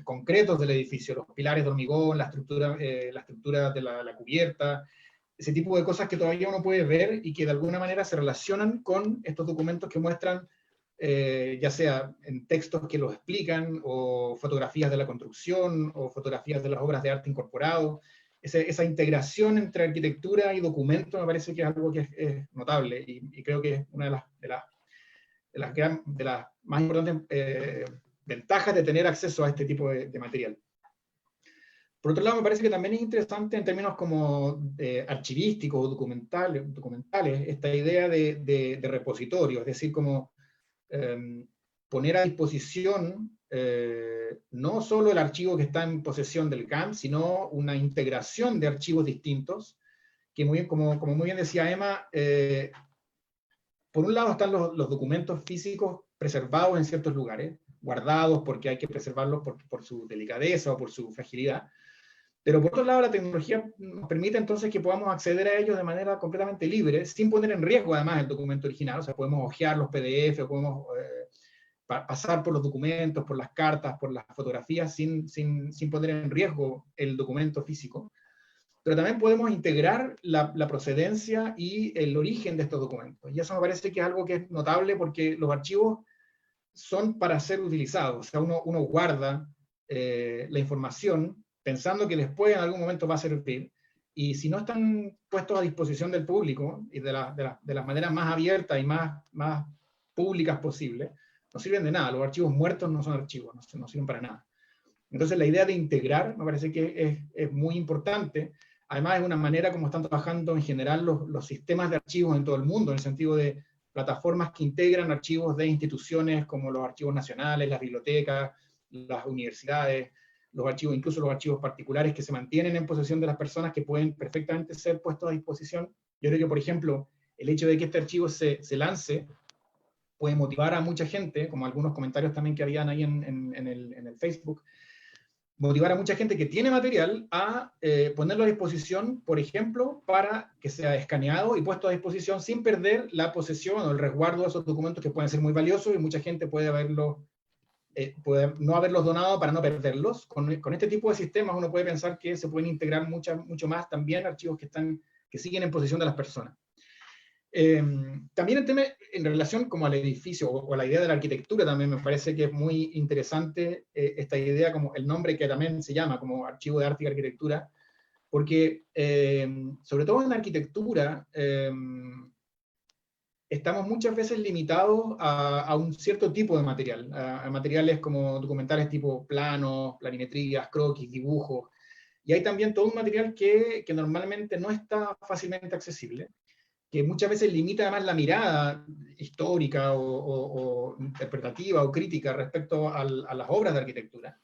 concretos del edificio, los pilares de hormigón, la estructura de la cubierta, ese tipo de cosas que todavía uno puede ver y que de alguna manera se relacionan con estos documentos que muestran ya sea en textos que los explican, o fotografías de la construcción, o fotografías de las obras de arte incorporado. Esa integración entre arquitectura y documento me parece que es algo que es notable, y creo que es una de las más importantes ventajas de tener acceso a este tipo de material. Por otro lado, me parece que también es interesante en términos como archivísticos o documentales, esta idea de repositorio, es decir, como poner a disposición no solo el archivo que está en posesión del GAM, sino una integración de archivos distintos, que muy bien, como muy bien decía Emma, por un lado están los documentos físicos preservados en ciertos lugares, guardados porque hay que preservarlos por su delicadeza o por su fragilidad, pero por otro lado la tecnología nos permite entonces que podamos acceder a ellos de manera completamente libre, sin poner en riesgo además el documento original. O sea, podemos hojear los PDF, podemos pasar por los documentos, por las cartas, por las fotografías, sin poner en riesgo el documento físico. Pero también podemos integrar la procedencia y el origen de estos documentos. Y eso me parece que es algo que es notable, porque los archivos son para ser utilizados. O sea, uno guarda la información pensando que después en algún momento va a servir, y si no están puestos a disposición del público, y de las maneras más abiertas y más públicas posibles, no sirven de nada. Los archivos muertos no son archivos, no sirven para nada. Entonces la idea de integrar me parece que es muy importante. Además es una manera como están trabajando en general los sistemas de archivos en todo el mundo, en el sentido de plataformas que integran archivos de instituciones como los archivos nacionales, las bibliotecas, las universidades, los archivos, incluso los archivos particulares que se mantienen en posesión de las personas, que pueden perfectamente ser puestos a disposición. Yo creo que, por ejemplo, el hecho de que este archivo se lance puede motivar a mucha gente, como algunos comentarios también que habían ahí en el Facebook, motivar a mucha gente que tiene material a ponerlo a disposición, por ejemplo, para que sea escaneado y puesto a disposición sin perder la posesión o el resguardo de esos documentos, que pueden ser muy valiosos, y mucha gente puede no haberlos donado para no perderlos. Con este tipo de sistemas uno puede pensar que se pueden integrar mucho más también archivos que siguen en posesión de las personas. También en relación como al edificio o a la idea de la arquitectura, también me parece que es muy interesante esta idea, como el nombre que también se llama como Archivo de Arte y Arquitectura, porque sobre todo en la arquitectura estamos muchas veces limitados a un cierto tipo de material, a materiales como documentales tipo planos, planimetrías, croquis, dibujos, y hay también todo un material que normalmente no está fácilmente accesible. que muchas veces limita además la mirada histórica o interpretativa o crítica respecto a las obras de arquitectura.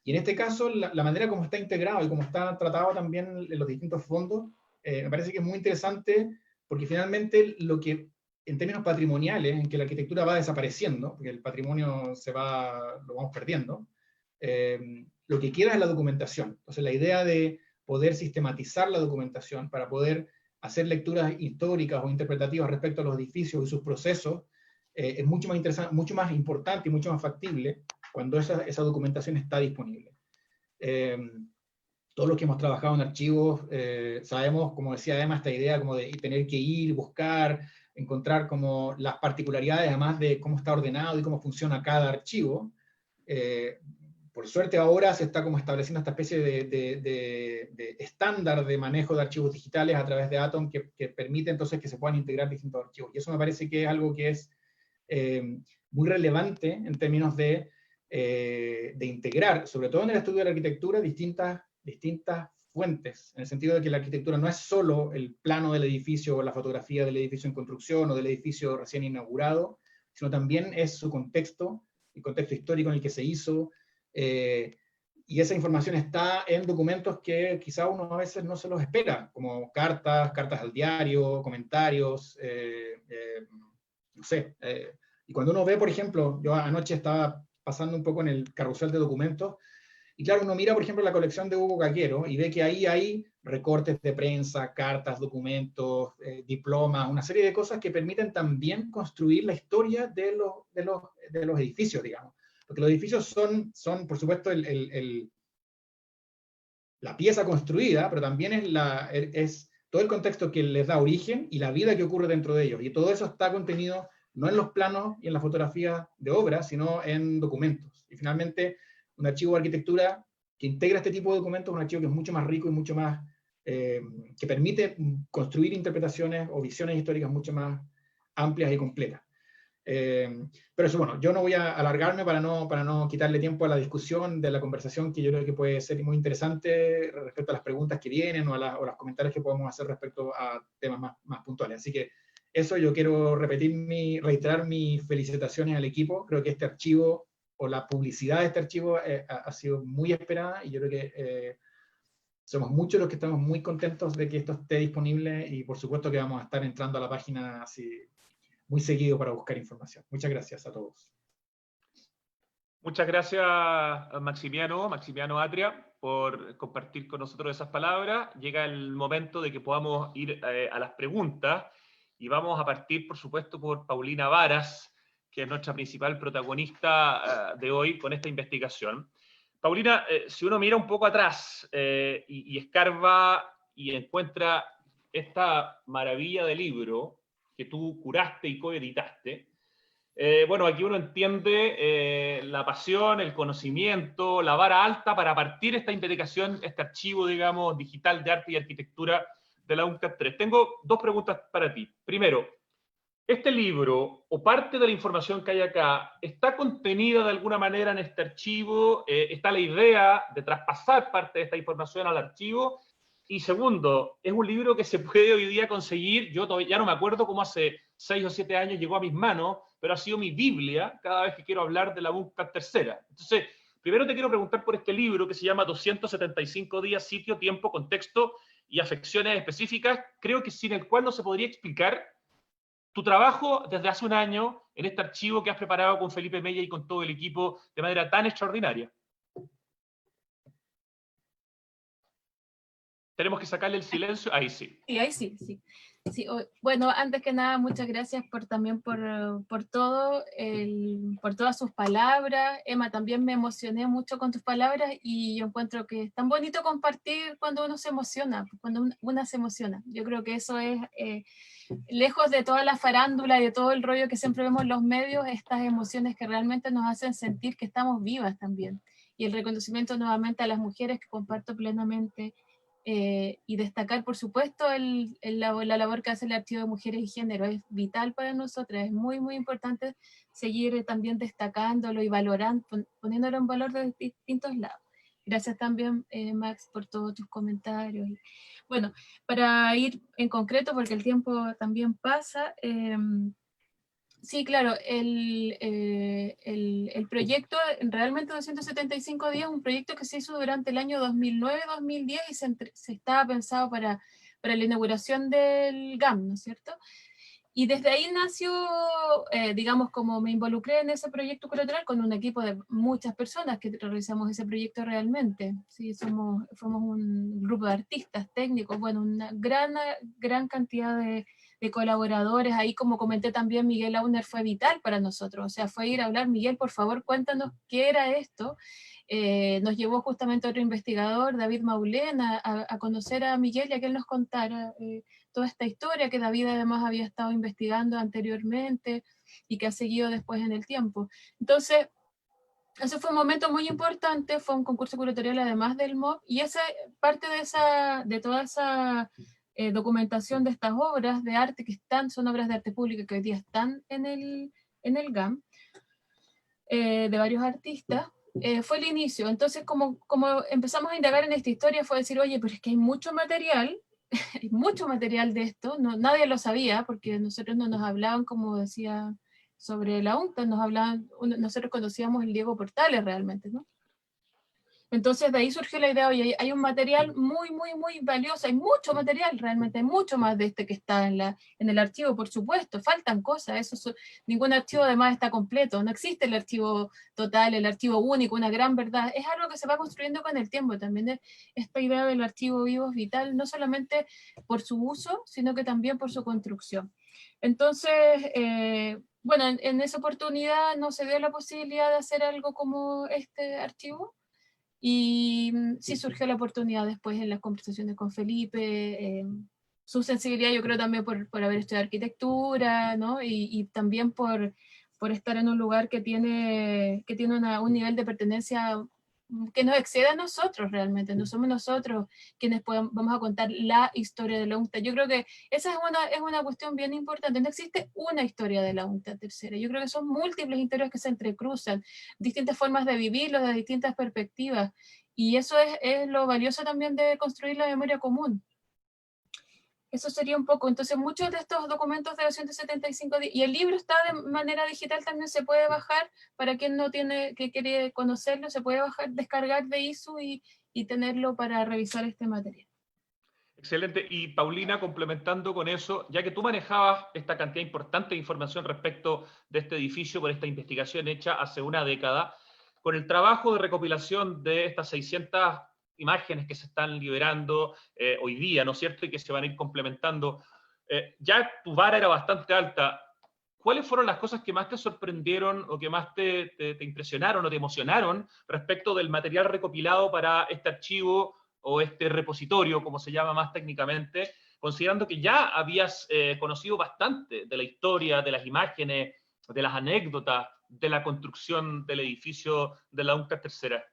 Y en este caso, la manera como está integrado y como está tratado también en los distintos fondos, me parece que es muy interesante, porque finalmente lo que, en términos patrimoniales, en que la arquitectura va desapareciendo, porque el patrimonio lo vamos perdiendo, lo que queda es la documentación. Entonces la idea de poder sistematizar la documentación para poder hacer lecturas históricas o interpretativas respecto a los edificios y sus procesos, es mucho más interesante, mucho más importante y mucho más factible cuando esa documentación está disponible. Todos los que hemos trabajado en archivos sabemos, como decía Emma, esta idea como de tener que ir, buscar, encontrar como las particularidades además de cómo está ordenado y cómo funciona cada archivo. Por suerte ahora se está como estableciendo esta especie de estándar de manejo de archivos digitales a través de Atom que permite entonces que se puedan integrar distintos archivos. Y eso me parece que es algo que es muy relevante en términos de integrar, sobre todo en el estudio de la arquitectura, distintas fuentes, en el sentido de que la arquitectura no es solo el plano del edificio o la fotografía del edificio en construcción o del edificio recién inaugurado, sino también es su contexto, el contexto histórico en el que se hizo, y esa información está en documentos que quizá uno a veces no se los espera, como cartas al diario, comentarios, no sé. Y cuando uno ve, por ejemplo, yo anoche estaba pasando un poco en el carrusel de documentos, y claro, uno mira, por ejemplo, la colección de Hugo Caquero y ve que ahí hay recortes de prensa, cartas, documentos, diplomas, una serie de cosas que permiten también construir la historia de los edificios, digamos. Porque los edificios son por supuesto, la pieza construida, pero también es todo el contexto que les da origen y la vida que ocurre dentro de ellos. Y todo eso está contenido no en los planos y en las fotografías de obra, sino en documentos. Y finalmente, un archivo de arquitectura que integra este tipo de documentos es un archivo que es mucho más rico y mucho más, que permite construir interpretaciones o visiones históricas mucho más amplias y completas. Pero eso, bueno, yo no voy a alargarme para no quitarle tiempo a la discusión de la conversación, que yo creo que puede ser muy interesante respecto a las preguntas que vienen o los comentarios que podemos hacer respecto a temas más puntuales. Así que eso, yo quiero reiterar mis felicitaciones al equipo. Creo que este archivo, o la publicidad de este archivo, ha sido muy esperada, y yo creo que somos muchos los que estamos muy contentos de que esto esté disponible, y por supuesto que vamos a estar entrando a la página así muy seguido para buscar información. Muchas gracias a todos. Muchas gracias, Maximiano Atria, por compartir con nosotros esas palabras. Llega el momento de que podamos ir a las preguntas, y vamos a partir, por supuesto, por Paulina Varas, que es nuestra principal protagonista de hoy con esta investigación. Paulina, si uno mira un poco atrás y escarba y encuentra esta maravilla de libro que tú curaste y coeditaste, bueno, aquí uno entiende la pasión, el conocimiento, la vara alta para partir esta investigación, este archivo, digamos, digital de arte y arquitectura de la UNCTAD 3. Tengo dos preguntas para ti. Primero, ¿este libro o parte de la información que hay acá está contenida de alguna manera en este archivo? ¿Está la idea de traspasar parte de esta información al archivo? Y segundo, ¿es un libro que se puede hoy día conseguir? Yo todavía ya no me acuerdo cómo hace 6 o 7 años llegó a mis manos, pero ha sido mi Biblia cada vez que quiero hablar de la UNCTAD tercera. Entonces, primero te quiero preguntar por este libro que se llama 275 días, sitio, tiempo, contexto y afecciones específicas, creo que sin el cual no se podría explicar tu trabajo desde hace un año en este archivo que has preparado con Felipe Mella y con todo el equipo de manera tan extraordinaria. Tenemos que sacarle el silencio. Ahí sí. Sí, ahí sí, sí. Sí, bueno, antes que nada, muchas gracias también por todo, por todas sus palabras. Emma, también me emocioné mucho con tus palabras, y yo encuentro que es tan bonito compartir cuando uno se emociona, cuando una se emociona. Yo creo que eso es, lejos de toda la farándula y de todo el rollo que siempre vemos en los medios, estas emociones que realmente nos hacen sentir que estamos vivas también. Y el reconocimiento nuevamente a las mujeres, que comparto plenamente. Y destacar, por supuesto, la labor que hace el Archivo de Mujeres y Género. Es vital para nosotras, es muy, muy importante seguir también destacándolo y valorando, poniéndolo en valor de distintos lados. Gracias también, Max, por todos tus comentarios. Bueno, para ir en concreto, porque el tiempo también pasa, sí, claro, el proyecto realmente 275 días es un proyecto que se hizo durante el año 2009-2010 y se estaba pensado para la inauguración del GAM, ¿no es cierto? Y desde ahí nació, digamos, como me involucré en ese proyecto curatorial con un equipo de muchas personas que realizamos ese proyecto realmente. Sí, fuimos un grupo de artistas, técnicos, bueno, una gran cantidad de colaboradores. Ahí, como comenté también, Miguel Auner fue vital para nosotros. O sea, fue ir a hablar, Miguel, por favor, cuéntanos qué era esto. Nos llevó justamente otro investigador, David Maulén, a conocer a Miguel y a que él nos contara toda esta historia que David además había estado investigando anteriormente y que ha seguido después en el tiempo. Entonces, ese fue un momento muy importante, fue un concurso curatorial además del MOB, y esa parte de toda esa documentación de estas obras de arte que son obras de arte público que hoy día están en el GAM, de varios artistas, fue el inicio. Entonces, como empezamos a indagar en esta historia, fue decir, oye, pero es que hay mucho material de esto, nadie lo sabía, porque nosotros no nos hablaban, como decía, sobre la UNCTAD, nosotros conocíamos el Diego Portales realmente, ¿no? Entonces de ahí surgió la idea, oye, hay un material muy valioso, hay mucho material, realmente hay mucho más de este que está en el archivo, por supuesto, faltan cosas, ningún archivo además está completo, no existe el archivo total, el archivo único, una gran verdad, es algo que se va construyendo con el tiempo, también esta idea del archivo vivo es vital, no solamente por su uso, sino que también por su construcción. Entonces, bueno, en esa oportunidad no se dio la posibilidad de hacer algo como este archivo, y sí surgió la oportunidad después en las conversaciones con Felipe, su sensibilidad yo creo también por haber estudiado arquitectura, ¿no? Y también por estar en un lugar que tiene un nivel de pertenencia que nos excede a nosotros realmente, no somos nosotros quienes vamos a contar la historia de la UNCTAD. Yo creo que esa es una cuestión bien importante, no existe una historia de la UNCTAD tercera, yo creo que son múltiples historias que se entrecruzan, distintas formas de vivirlo, de distintas perspectivas, y eso es lo valioso también de construir la memoria común. Eso sería un poco. Entonces, muchos de estos documentos de 275 días, y el libro está de manera digital, también se puede bajar, para quien no tiene, que quiere conocerlo, se puede bajar, descargar de ISU y tenerlo para revisar este material. Excelente. Y Paulina, complementando con eso, ya que tú manejabas esta cantidad importante de información respecto de este edificio, por esta investigación hecha hace una década, con el trabajo de recopilación de estas 600 imágenes que se están liberando hoy día, ¿no es cierto? Y que se van a ir complementando. Ya tu vara era bastante alta. ¿Cuáles fueron las cosas que más te sorprendieron o que más te impresionaron o te emocionaron respecto del material recopilado para este archivo o este repositorio, como se llama más técnicamente, considerando que ya habías conocido bastante de la historia, de las imágenes, de las anécdotas, de la construcción del edificio de la UNCTAD tercera?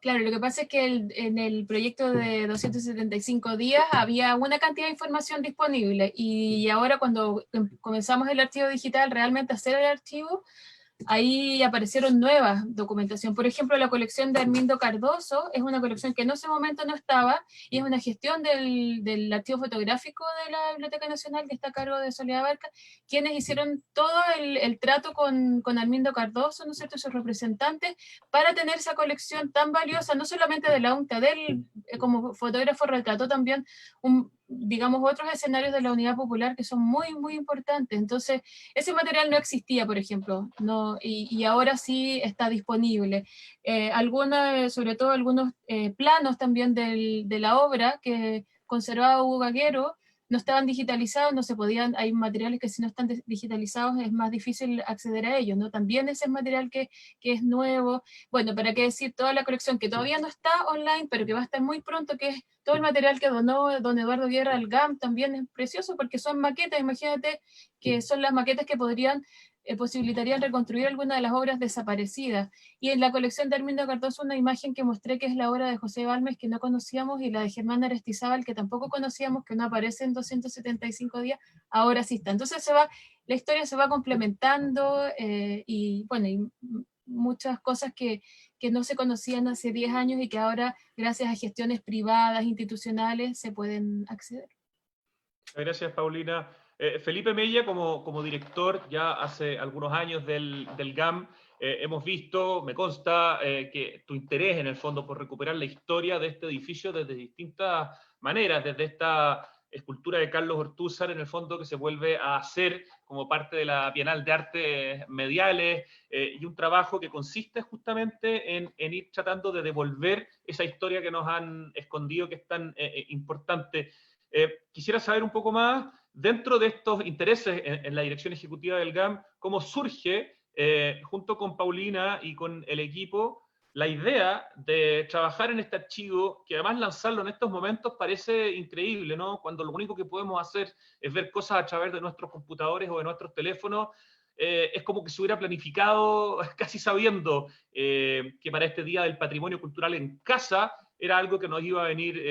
Claro, lo que pasa es que en el proyecto de 275 días había una cantidad de información disponible, y ahora cuando comenzamos el archivo digital, realmente hacer el archivo, ahí aparecieron nuevas documentación. Por ejemplo, la colección de Armindo Cardoso es una colección que en ese momento no estaba, y es una gestión del archivo fotográfico de la Biblioteca Nacional, que está a cargo de Soledad Barca, quienes hicieron todo el trato con Armindo Cardoso, ¿no es cierto?, sus representantes, para tener esa colección tan valiosa, no solamente de la UNCTAD, él como fotógrafo retrató también digamos, otros escenarios de la Unidad Popular que son muy importantes. Entonces, ese material no existía, por ejemplo, no, y ahora sí está disponible. Sobre todo algunos planos también de la obra que conservaba Hugo Gaguero, no estaban digitalizados, no se podían, hay materiales que si no están digitalizados es más difícil acceder a ellos, ¿no? También ese es material que es nuevo. Bueno, para qué decir toda la colección que todavía no está online, pero que va a estar muy pronto, que es todo el material que donó don Eduardo Guerra al GAM, también es precioso porque son maquetas, imagínate que son las maquetas que posibilitarían reconstruir alguna de las obras desaparecidas. Y en la colección de Armindo Cardoso, una imagen que mostré, que es la obra de José Balmes, que no conocíamos, y la de Germán Aristizábal, que tampoco conocíamos, que no aparece en 275 días, ahora sí está. Entonces la historia se va complementando, y bueno, y muchas cosas que que no se conocían hace 10 años y que ahora, gracias a gestiones privadas, institucionales, se pueden acceder. Gracias, Paulina. Felipe Mella, como director ya hace algunos años del GAM, hemos visto, me consta, que tu interés en el fondo por recuperar la historia de este edificio desde distintas maneras, desde esta escultura de Carlos Ortúzar, en el fondo, que se vuelve a hacer como parte de la Bienal de Artes Mediales, y un trabajo que consiste justamente en ir tratando de devolver esa historia que nos han escondido, que es tan importante. Quisiera saber un poco más, dentro de estos intereses en la dirección ejecutiva del GAM, cómo surge, junto con Paulina y con el equipo, la idea de trabajar en este archivo, que además lanzarlo en estos momentos parece increíble, ¿no? Cuando lo único que podemos hacer es ver cosas a través de nuestros computadores o de nuestros teléfonos, es como que se hubiera planificado casi sabiendo que para este Día del Patrimonio Cultural en Casa era algo que nos iba a venir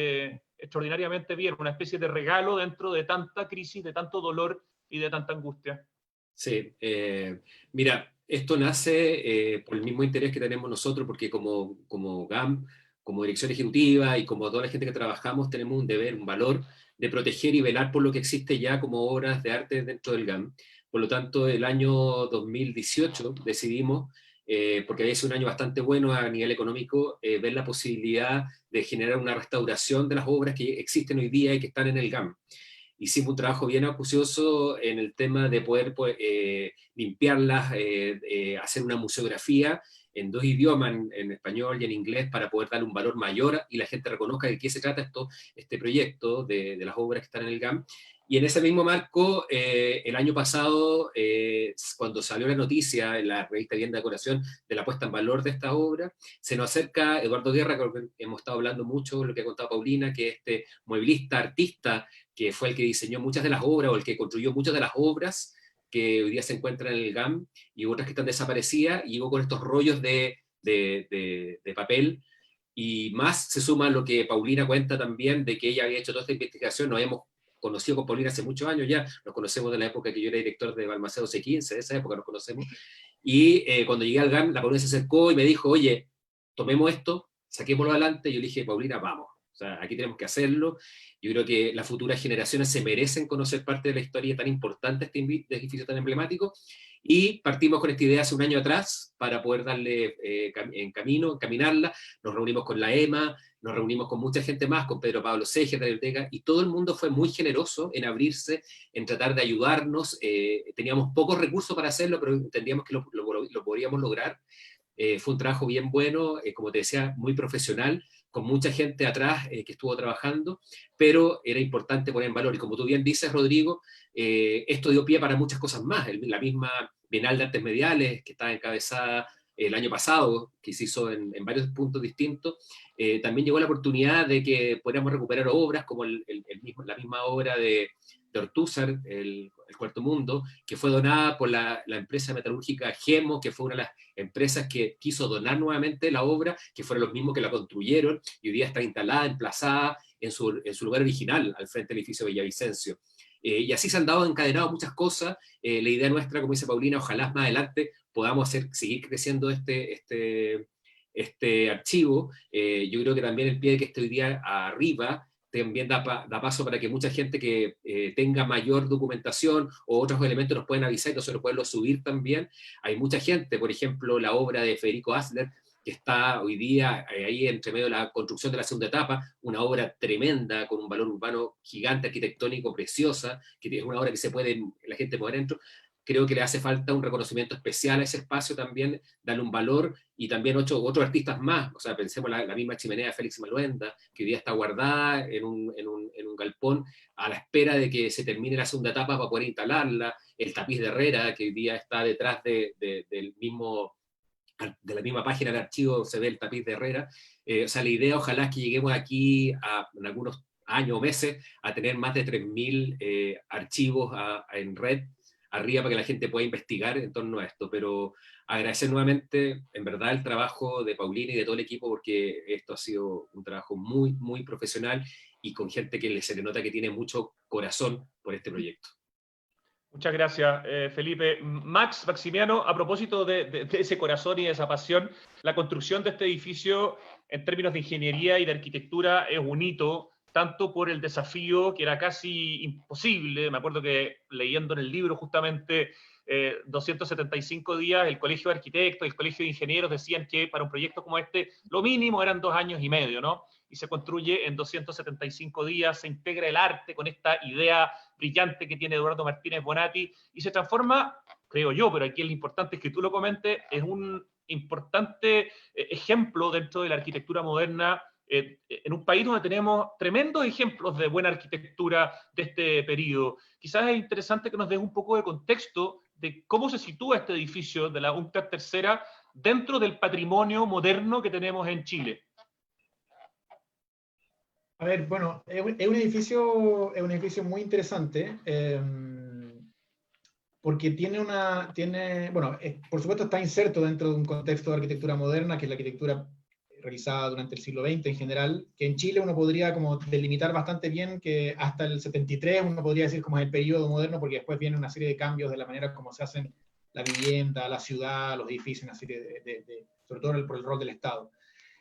extraordinariamente bien, una especie de regalo dentro de tanta crisis, de tanto dolor y de tanta angustia. Sí, mira, esto nace por el mismo interés que tenemos nosotros, porque como GAM, como dirección ejecutiva y como toda la gente que trabajamos, tenemos un deber, un valor de proteger y velar por lo que existe ya como obras de arte dentro del GAM. Por lo tanto, el año 2018 decidimos, porque había sido un año bastante bueno a nivel económico, ver la posibilidad de generar una restauración de las obras que existen hoy día y que están en el GAM. Hicimos un trabajo bien acucioso en el tema de poder limpiarlas, hacer una museografía en 2 idiomas, en español y en inglés, para poder darle un valor mayor y la gente reconozca de qué se trata este proyecto de las obras que están en el GAM. Y en ese mismo marco, el año pasado, cuando salió la noticia en la revista Bien de Decoración de la puesta en valor de esta obra, se nos acerca Eduardo Guerra, con el que hemos estado hablando mucho, lo que ha contado Paulina, que es este mueblista, artista, que fue el que diseñó muchas de las obras, o el que construyó muchas de las obras que hoy día se encuentran en el GAM, y otras que están desaparecidas, y llegó con estos rollos de papel, y más se suma lo que Paulina cuenta también, de que ella había hecho toda esta investigación. Nos hemos conocido con Paulina hace muchos años ya, nos conocemos de la época que yo era director de Balmaceda C15, de esa época nos conocemos, y cuando llegué al GAM, la Paulina se acercó y me dijo, oye, tomemos esto, saquémoslo adelante, y yo le dije, Paulina, vamos, o sea, aquí tenemos que hacerlo. Yo creo que las futuras generaciones se merecen conocer parte de la historia tan importante de este edificio tan emblemático, y partimos con esta idea hace un año atrás para poder darle encaminarla. Nos reunimos con la EMA, nos reunimos con mucha gente más, con Pedro Pablo Seger de la biblioteca, y todo el mundo fue muy generoso en abrirse, en tratar de ayudarnos. Teníamos pocos recursos para hacerlo, pero entendíamos que lo podríamos lograr. Fue un trabajo bien bueno, como te decía, muy profesional, con mucha gente atrás que estuvo trabajando, pero era importante poner en valor. Y como tú bien dices, Rodrigo, esto dio pie para muchas cosas más. La misma Bienal de Artes Mediales, que estaba encabezada el año pasado, que se hizo en varios puntos distintos, también llegó la oportunidad de que pudiéramos recuperar obras, como la misma obra de Ortúzar, el Cuarto Mundo, que fue donada por la empresa metalúrgica Gemo, que fue una de las empresas que quiso donar nuevamente la obra, que fueron los mismos que la construyeron, y hoy día está instalada, emplazada en su lugar original, al frente del edificio Villavicencio. Y así se han dado encadenadas muchas cosas. La idea nuestra, como dice Paulina, ojalá más adelante podamos seguir creciendo este archivo. Yo creo que también el pie que esté hoy día arriba también da paso para que mucha gente que tenga mayor documentación o otros elementos nos pueden avisar y nosotros podemos subir también. Hay mucha gente, por ejemplo, la obra de Federico Asler, que está hoy día ahí entre medio de la construcción de la segunda etapa, una obra tremenda, con un valor urbano gigante, arquitectónico, preciosa, que es una obra que la gente puede ver dentro. Creo que le hace falta un reconocimiento especial a ese espacio también, darle un valor, y también otros artistas más. O sea, pensemos la misma chimenea de Félix Maluenda, que hoy día está guardada en un galpón a la espera de que se termine la segunda etapa para poder instalarla. El tapiz de Herrera, que hoy día está detrás de la misma página de archivo, se ve el tapiz de Herrera. O sea, la idea ojalá es que lleguemos aquí en algunos años o meses a tener más de 3.000 archivos en red arriba, para que la gente pueda investigar en torno a esto. Pero agradecer nuevamente, en verdad, el trabajo de Paulina y de todo el equipo, porque esto ha sido un trabajo muy, muy profesional y con gente que se le nota que tiene mucho corazón por este proyecto. Muchas gracias, Felipe. Maximiano, a propósito de ese corazón y de esa pasión, la construcción de este edificio en términos de ingeniería y de arquitectura es un hito, tanto por el desafío que era casi imposible. Me acuerdo que leyendo en el libro justamente 275 días, el Colegio de Arquitectos, el Colegio de Ingenieros decían que para un proyecto como este lo mínimo eran 2 años y medio, ¿no? Y se construye en 275 días, se integra el arte con esta idea brillante que tiene Eduardo Martínez Bonatti y se transforma, creo yo, pero aquí lo importante es que tú lo comentes, es un importante ejemplo dentro de la arquitectura moderna en un país donde tenemos tremendos ejemplos de buena arquitectura de este periodo. Quizás es interesante que nos des un poco de contexto de cómo se sitúa este edificio de la UNCTAD tercera dentro del patrimonio moderno que tenemos en Chile. A ver, bueno, es un edificio muy interesante, porque bueno, por supuesto está inserto dentro de un contexto de arquitectura moderna, que es la arquitectura realizada durante el siglo XX en general, que en Chile uno podría como delimitar bastante bien que hasta el 73 uno podría decir como es el periodo moderno, porque después viene una serie de cambios de la manera como se hacen la vivienda, la ciudad, los edificios, una serie sobre todo por el rol del Estado.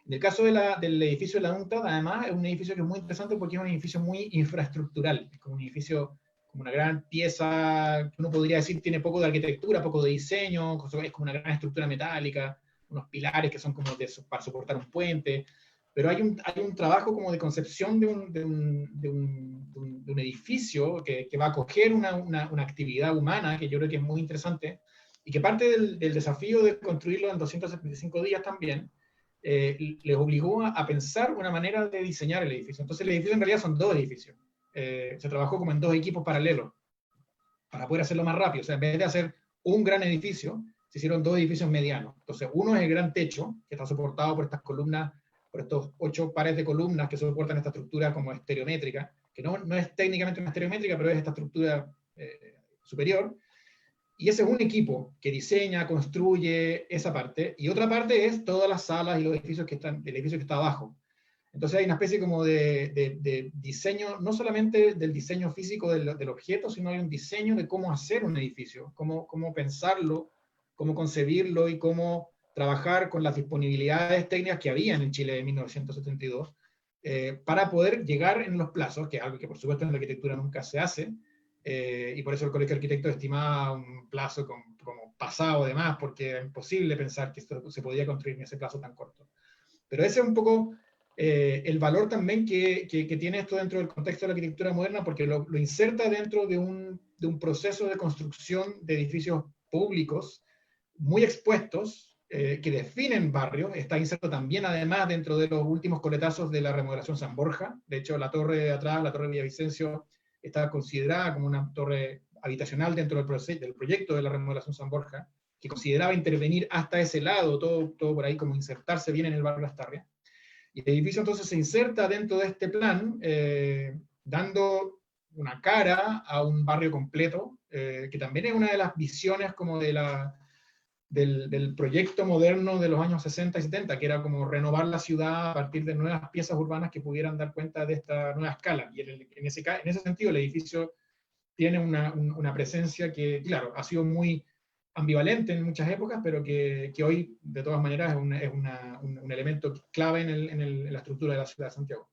En el caso del edificio de la UNCTAD, además, es un edificio que es muy interesante porque es un edificio muy infraestructural, es como un edificio, como una gran pieza, que uno podría decir tiene poco de arquitectura, poco de diseño, es como una gran estructura metálica, unos pilares que son como para soportar un puente, pero hay un trabajo como de concepción de un edificio que va a acoger una actividad humana, que yo creo que es muy interesante, y que parte del desafío de construirlo en 275 días también, les obligó a pensar una manera de diseñar el edificio. Entonces el edificio en realidad son 2 edificios. Se trabajó como en 2 equipos paralelos para poder hacerlo más rápido. O sea, en vez de hacer un gran edificio, se hicieron 2 edificios medianos. Entonces uno es el gran techo, que está soportado por estas columnas, por estos 8 pares de columnas que soportan esta estructura como estereométrica, que no es técnicamente una estereométrica, pero es esta estructura superior. Y ese es un equipo que diseña, construye esa parte, y otra parte es todas las salas y los edificios el edificio que está abajo. Entonces hay una especie como de diseño, no solamente del diseño físico del objeto, sino hay un diseño de cómo hacer un edificio, cómo pensarlo, cómo concebirlo y cómo trabajar con las disponibilidades técnicas que había en Chile de 1972, para poder llegar en los plazos, que es algo que por supuesto en la arquitectura nunca se hace, y por eso el Colegio de Arquitectos estimaba un plazo como pasado de más, porque era imposible pensar que esto se podía construir en ese plazo tan corto. Pero ese es un poco el valor también que tiene esto dentro del contexto de la arquitectura moderna, porque lo inserta dentro de un proceso de construcción de edificios públicos muy expuestos, que definen barrios. Está inserto también además dentro de los últimos coletazos de la remodelación San Borja. De hecho, la torre de atrás, la torre de Villavicencio, está considerada como una torre habitacional dentro del proyecto de la remodelación San Borja, que consideraba intervenir hasta ese lado, todo por ahí, como insertarse bien en el barrio Las Tarrias. Y el edificio entonces se inserta dentro de este plan, dando una cara a un barrio completo, que también es una de las visiones como del proyecto moderno de los años 60 y 70, que era como renovar la ciudad a partir de nuevas piezas urbanas que pudieran dar cuenta de esta nueva escala. Y en ese sentido el edificio tiene una presencia que, claro, ha sido muy ambivalente en muchas épocas, pero que hoy, de todas maneras, es un elemento clave en la estructura de la ciudad de Santiago.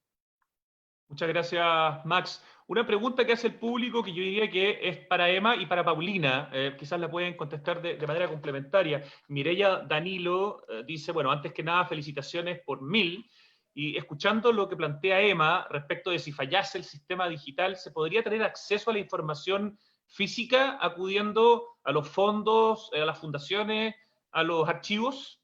Muchas gracias, Max. Una pregunta que hace el público que yo diría que es para Emma y para Paulina, quizás la pueden contestar de manera complementaria. Mireya Danilo dice, bueno, antes que nada, felicitaciones por 1000, y escuchando lo que plantea Emma respecto de si fallase el sistema digital, ¿se podría tener acceso a la información física acudiendo a los fondos, a las fundaciones, a los archivos?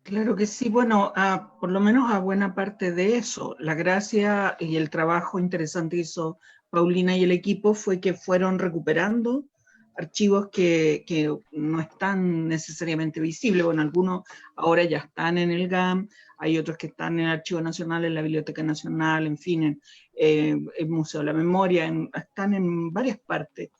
Claro que sí, bueno, por lo menos a buena parte de eso. La gracia y el trabajo interesante que hizo Paulina y el equipo fue que fueron recuperando archivos que no están necesariamente visibles. Bueno, algunos ahora ya están en el GAM, hay otros que están en el Archivo Nacional, en la Biblioteca Nacional, en fin, en el Museo de la Memoria, están en varias partes.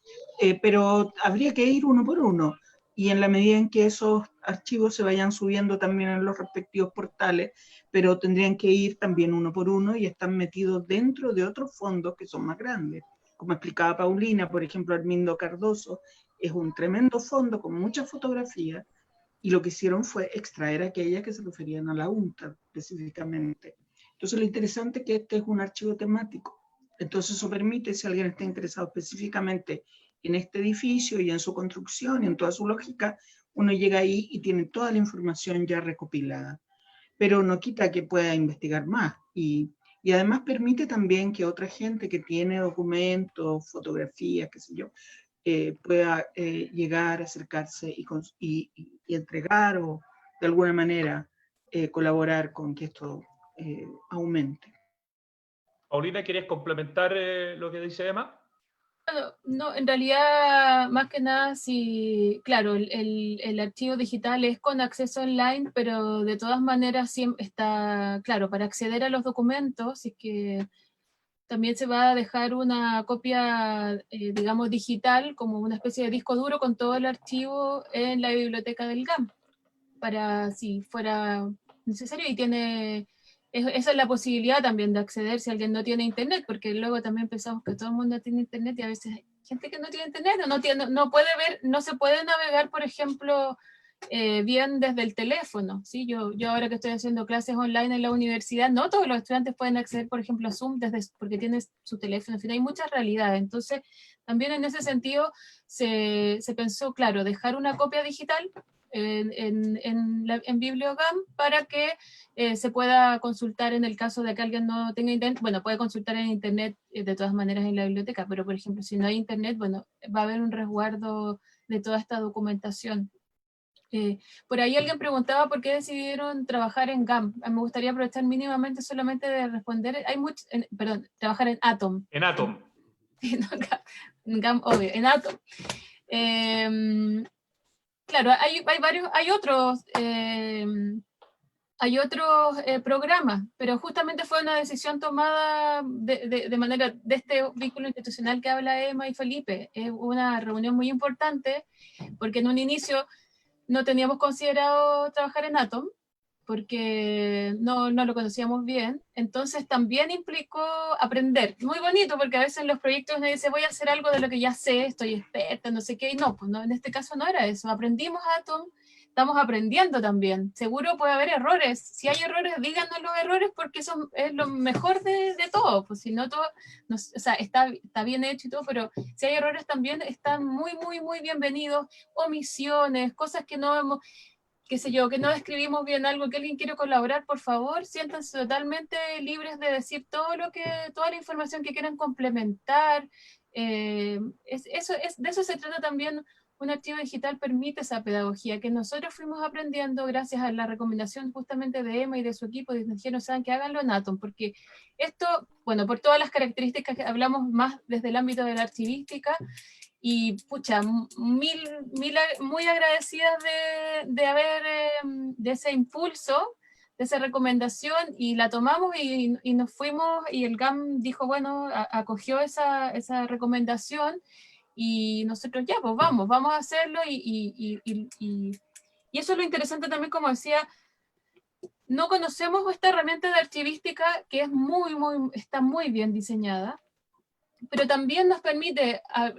Pero habría que ir uno por uno. y en la medida en que esos archivos se vayan subiendo también en los respectivos portales, pero tendrían que ir también uno por uno y están metidos dentro de otros fondos que son más grandes. Como explicaba Paulina, por ejemplo, Armindo Cardoso es un tremendo fondo con muchas fotografías, y lo que hicieron fue extraer aquellas que se referían a la UNTA específicamente. Entonces lo interesante es que este es un archivo temático. Entonces eso permite, si alguien está interesado específicamente en este edificio y en su construcción y en toda su lógica, uno llega ahí y tiene toda la información ya recopilada. Pero no quita que pueda investigar más. Y además permite también que otra gente que tiene documentos, fotografías, qué sé yo, pueda llegar, acercarse y entregar o de alguna manera colaborar con que esto aumente. Paulina, ¿querías complementar lo que dice Emma? No, en realidad, más que nada, sí, claro, el archivo digital es con acceso online, pero de todas maneras siempre está, claro, para acceder a los documentos, es que también se va a dejar una copia, digamos, digital, como una especie de disco duro con todo el archivo en la biblioteca del GAM, para si fuera necesario, y esa es la posibilidad también de acceder si alguien no tiene internet, porque luego también pensamos que todo el mundo tiene internet y a veces hay gente que no tiene internet o no puede ver, no se puede navegar, por ejemplo, bien desde el teléfono, ¿sí? Yo ahora que estoy haciendo clases online en la universidad, no todos los estudiantes pueden acceder, por ejemplo, a Zoom porque tienen su teléfono, en fin, hay muchas realidades. Entonces, también en ese sentido se pensó, claro, dejar una copia digital en Bibliogam para que se pueda consultar en el caso de que alguien no tenga internet. Bueno, puede consultar en internet de todas maneras en la biblioteca, pero por ejemplo, si no hay internet, bueno, va a haber un resguardo de toda esta documentación. Por ahí alguien preguntaba por qué decidieron trabajar en GAM. Me gustaría aprovechar mínimamente solamente de responder. Perdón, trabajar en Atom. En Atom. En GAM, obvio, en Atom. Claro, hay otros programas, pero justamente fue una decisión tomada de manera de este vínculo institucional que habla Emma y Felipe. Es una reunión muy importante porque en un inicio no teníamos considerado trabajar en Atom porque no lo conocíamos bien, entonces también implicó aprender. Muy bonito, porque a veces en los proyectos uno dice, voy a hacer algo de lo que ya sé, estoy experta, no sé qué, y no, pues no, en este caso no era eso, aprendimos Atom, estamos aprendiendo también, seguro puede haber errores, si hay errores, díganos los errores, porque eso es lo mejor de todo, pues si no todo, o sea, está bien hecho y todo, pero si hay errores también están muy, muy, muy bienvenidos, omisiones, cosas que no hemos, qué sé yo, que no describimos bien algo, que alguien quiere colaborar, por favor, siéntanse totalmente libres de decir toda la información que quieran complementar. De eso se trata también. Un archivo digital permite esa pedagogía que nosotros fuimos aprendiendo gracias a la recomendación justamente de Emma y de su equipo, y dijeron, saben que háganlo en Atom, porque esto, bueno, por todas las características que hablamos más desde el ámbito de la archivística, y pucha, muy agradecidas de ese impulso, de esa recomendación, y la tomamos y nos fuimos, y el GAM dijo, bueno, acogió esa recomendación, y nosotros ya, pues vamos a hacerlo, y eso es lo interesante también, como decía, no conocemos esta herramienta de archivística que es está muy bien diseñada, pero también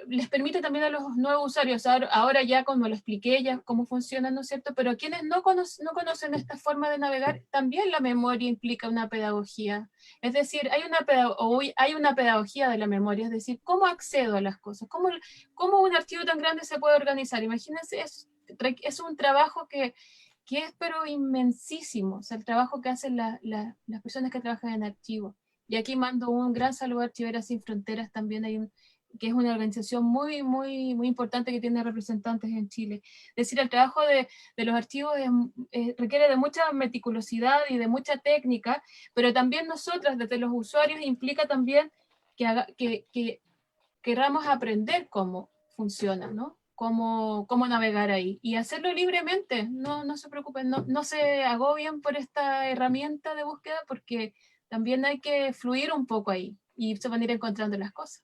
les permite también a los nuevos usuarios, ahora ya como lo expliqué, ya cómo funciona, ¿no es cierto? Pero quienes no conocen esta forma de navegar, también la memoria implica una pedagogía. Es decir, hay una pedagogía de la memoria, es decir, ¿cómo accedo a las cosas? ¿Cómo un archivo tan grande se puede organizar? Imagínense, es un trabajo que es pero inmensísimo, o sea, el trabajo que hacen las personas que trabajan en archivos. Y aquí mando un gran saludo a Archiveras Sin Fronteras, también que es una organización muy, muy, muy importante que tiene representantes en Chile. Es decir, el trabajo de los archivos requiere de mucha meticulosidad y de mucha técnica, pero también nosotras, desde los usuarios, implica también que queramos aprender cómo funciona, ¿no? Cómo navegar ahí y hacerlo libremente, no se preocupen, no se agobien por esta herramienta de búsqueda, porque también hay que fluir un poco ahí y se van a ir encontrando las cosas.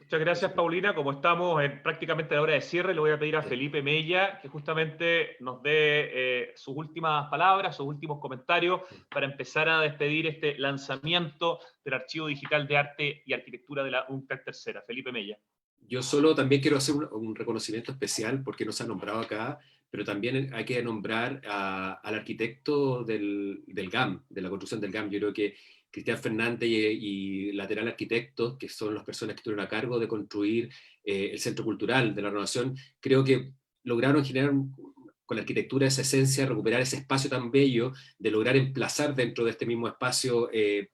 Muchas gracias, Paulina. Como estamos en prácticamente la hora de cierre, le voy a pedir a Felipe Mella que justamente nos dé sus últimas palabras, sus últimos comentarios para empezar a despedir este lanzamiento del Archivo Digital de Arte y Arquitectura de la UNCTAD Tercera. Felipe Mella. Yo solo también quiero hacer un reconocimiento especial, porque no se ha nombrado acá, pero también hay que nombrar al arquitecto del GAM, de la construcción del GAM. Yo creo que Cristian Fernández y Lateral Arquitectos, que son las personas que estuvieron a cargo de construir el Centro Cultural de la Renovación, creo que lograron generar con la arquitectura esa esencia, recuperar ese espacio tan bello, de lograr emplazar dentro de este mismo espacio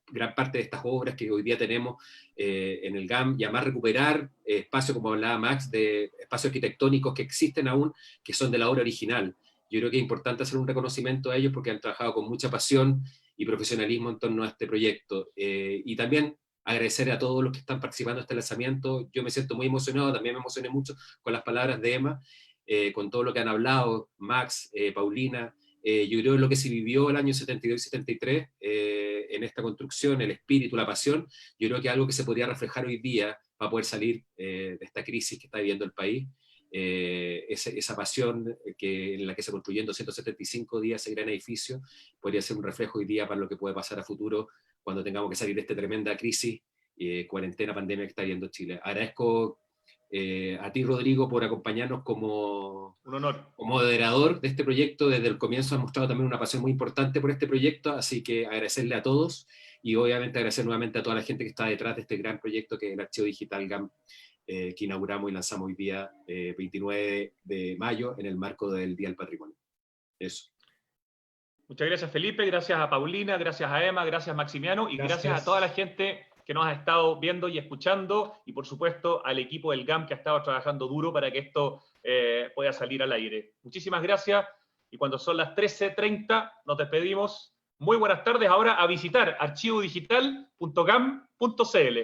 gran parte de estas obras que hoy día tenemos en el GAM, y además recuperar espacios, como hablaba Max, de espacios arquitectónicos que existen aún, que son de la obra original. Yo creo que es importante hacer un reconocimiento a ellos porque han trabajado con mucha pasión y profesionalismo en torno a este proyecto. Y también agradecer a todos los que están participando en este lanzamiento. Yo me siento muy emocionado, también me emocioné mucho con las palabras de Emma, con todo lo que han hablado, Max, Paulina. Yo creo que lo que se vivió el año 72 y 73 en esta construcción, el espíritu, la pasión, yo creo que es algo que se podría reflejar hoy día para poder salir de esta crisis que está viviendo el país. Esa pasión en la que se construyó en 275 días ese gran edificio podría ser un reflejo hoy día para lo que puede pasar a futuro cuando tengamos que salir de esta tremenda crisis, cuarentena, pandemia que está viviendo Chile. Agradezco a ti, Rodrigo, por acompañarnos como, un honor, como moderador de este proyecto. Desde el comienzo has mostrado también una pasión muy importante por este proyecto, así que agradecerle a todos y obviamente agradecer nuevamente a toda la gente que está detrás de este gran proyecto que es el Archivo Digital GAM, que inauguramos y lanzamos hoy día 29 de mayo en el marco del Día del Patrimonio. Eso. Muchas gracias, Felipe, gracias a Paulina, gracias a Emma, gracias Maximiano y gracias a toda la gente que nos ha estado viendo y escuchando, y por supuesto al equipo del GAM que ha estado trabajando duro para que esto pueda salir al aire. Muchísimas gracias, y cuando son las 13:30 nos despedimos. Muy buenas tardes. Ahora a visitar archivodigital.gam.cl.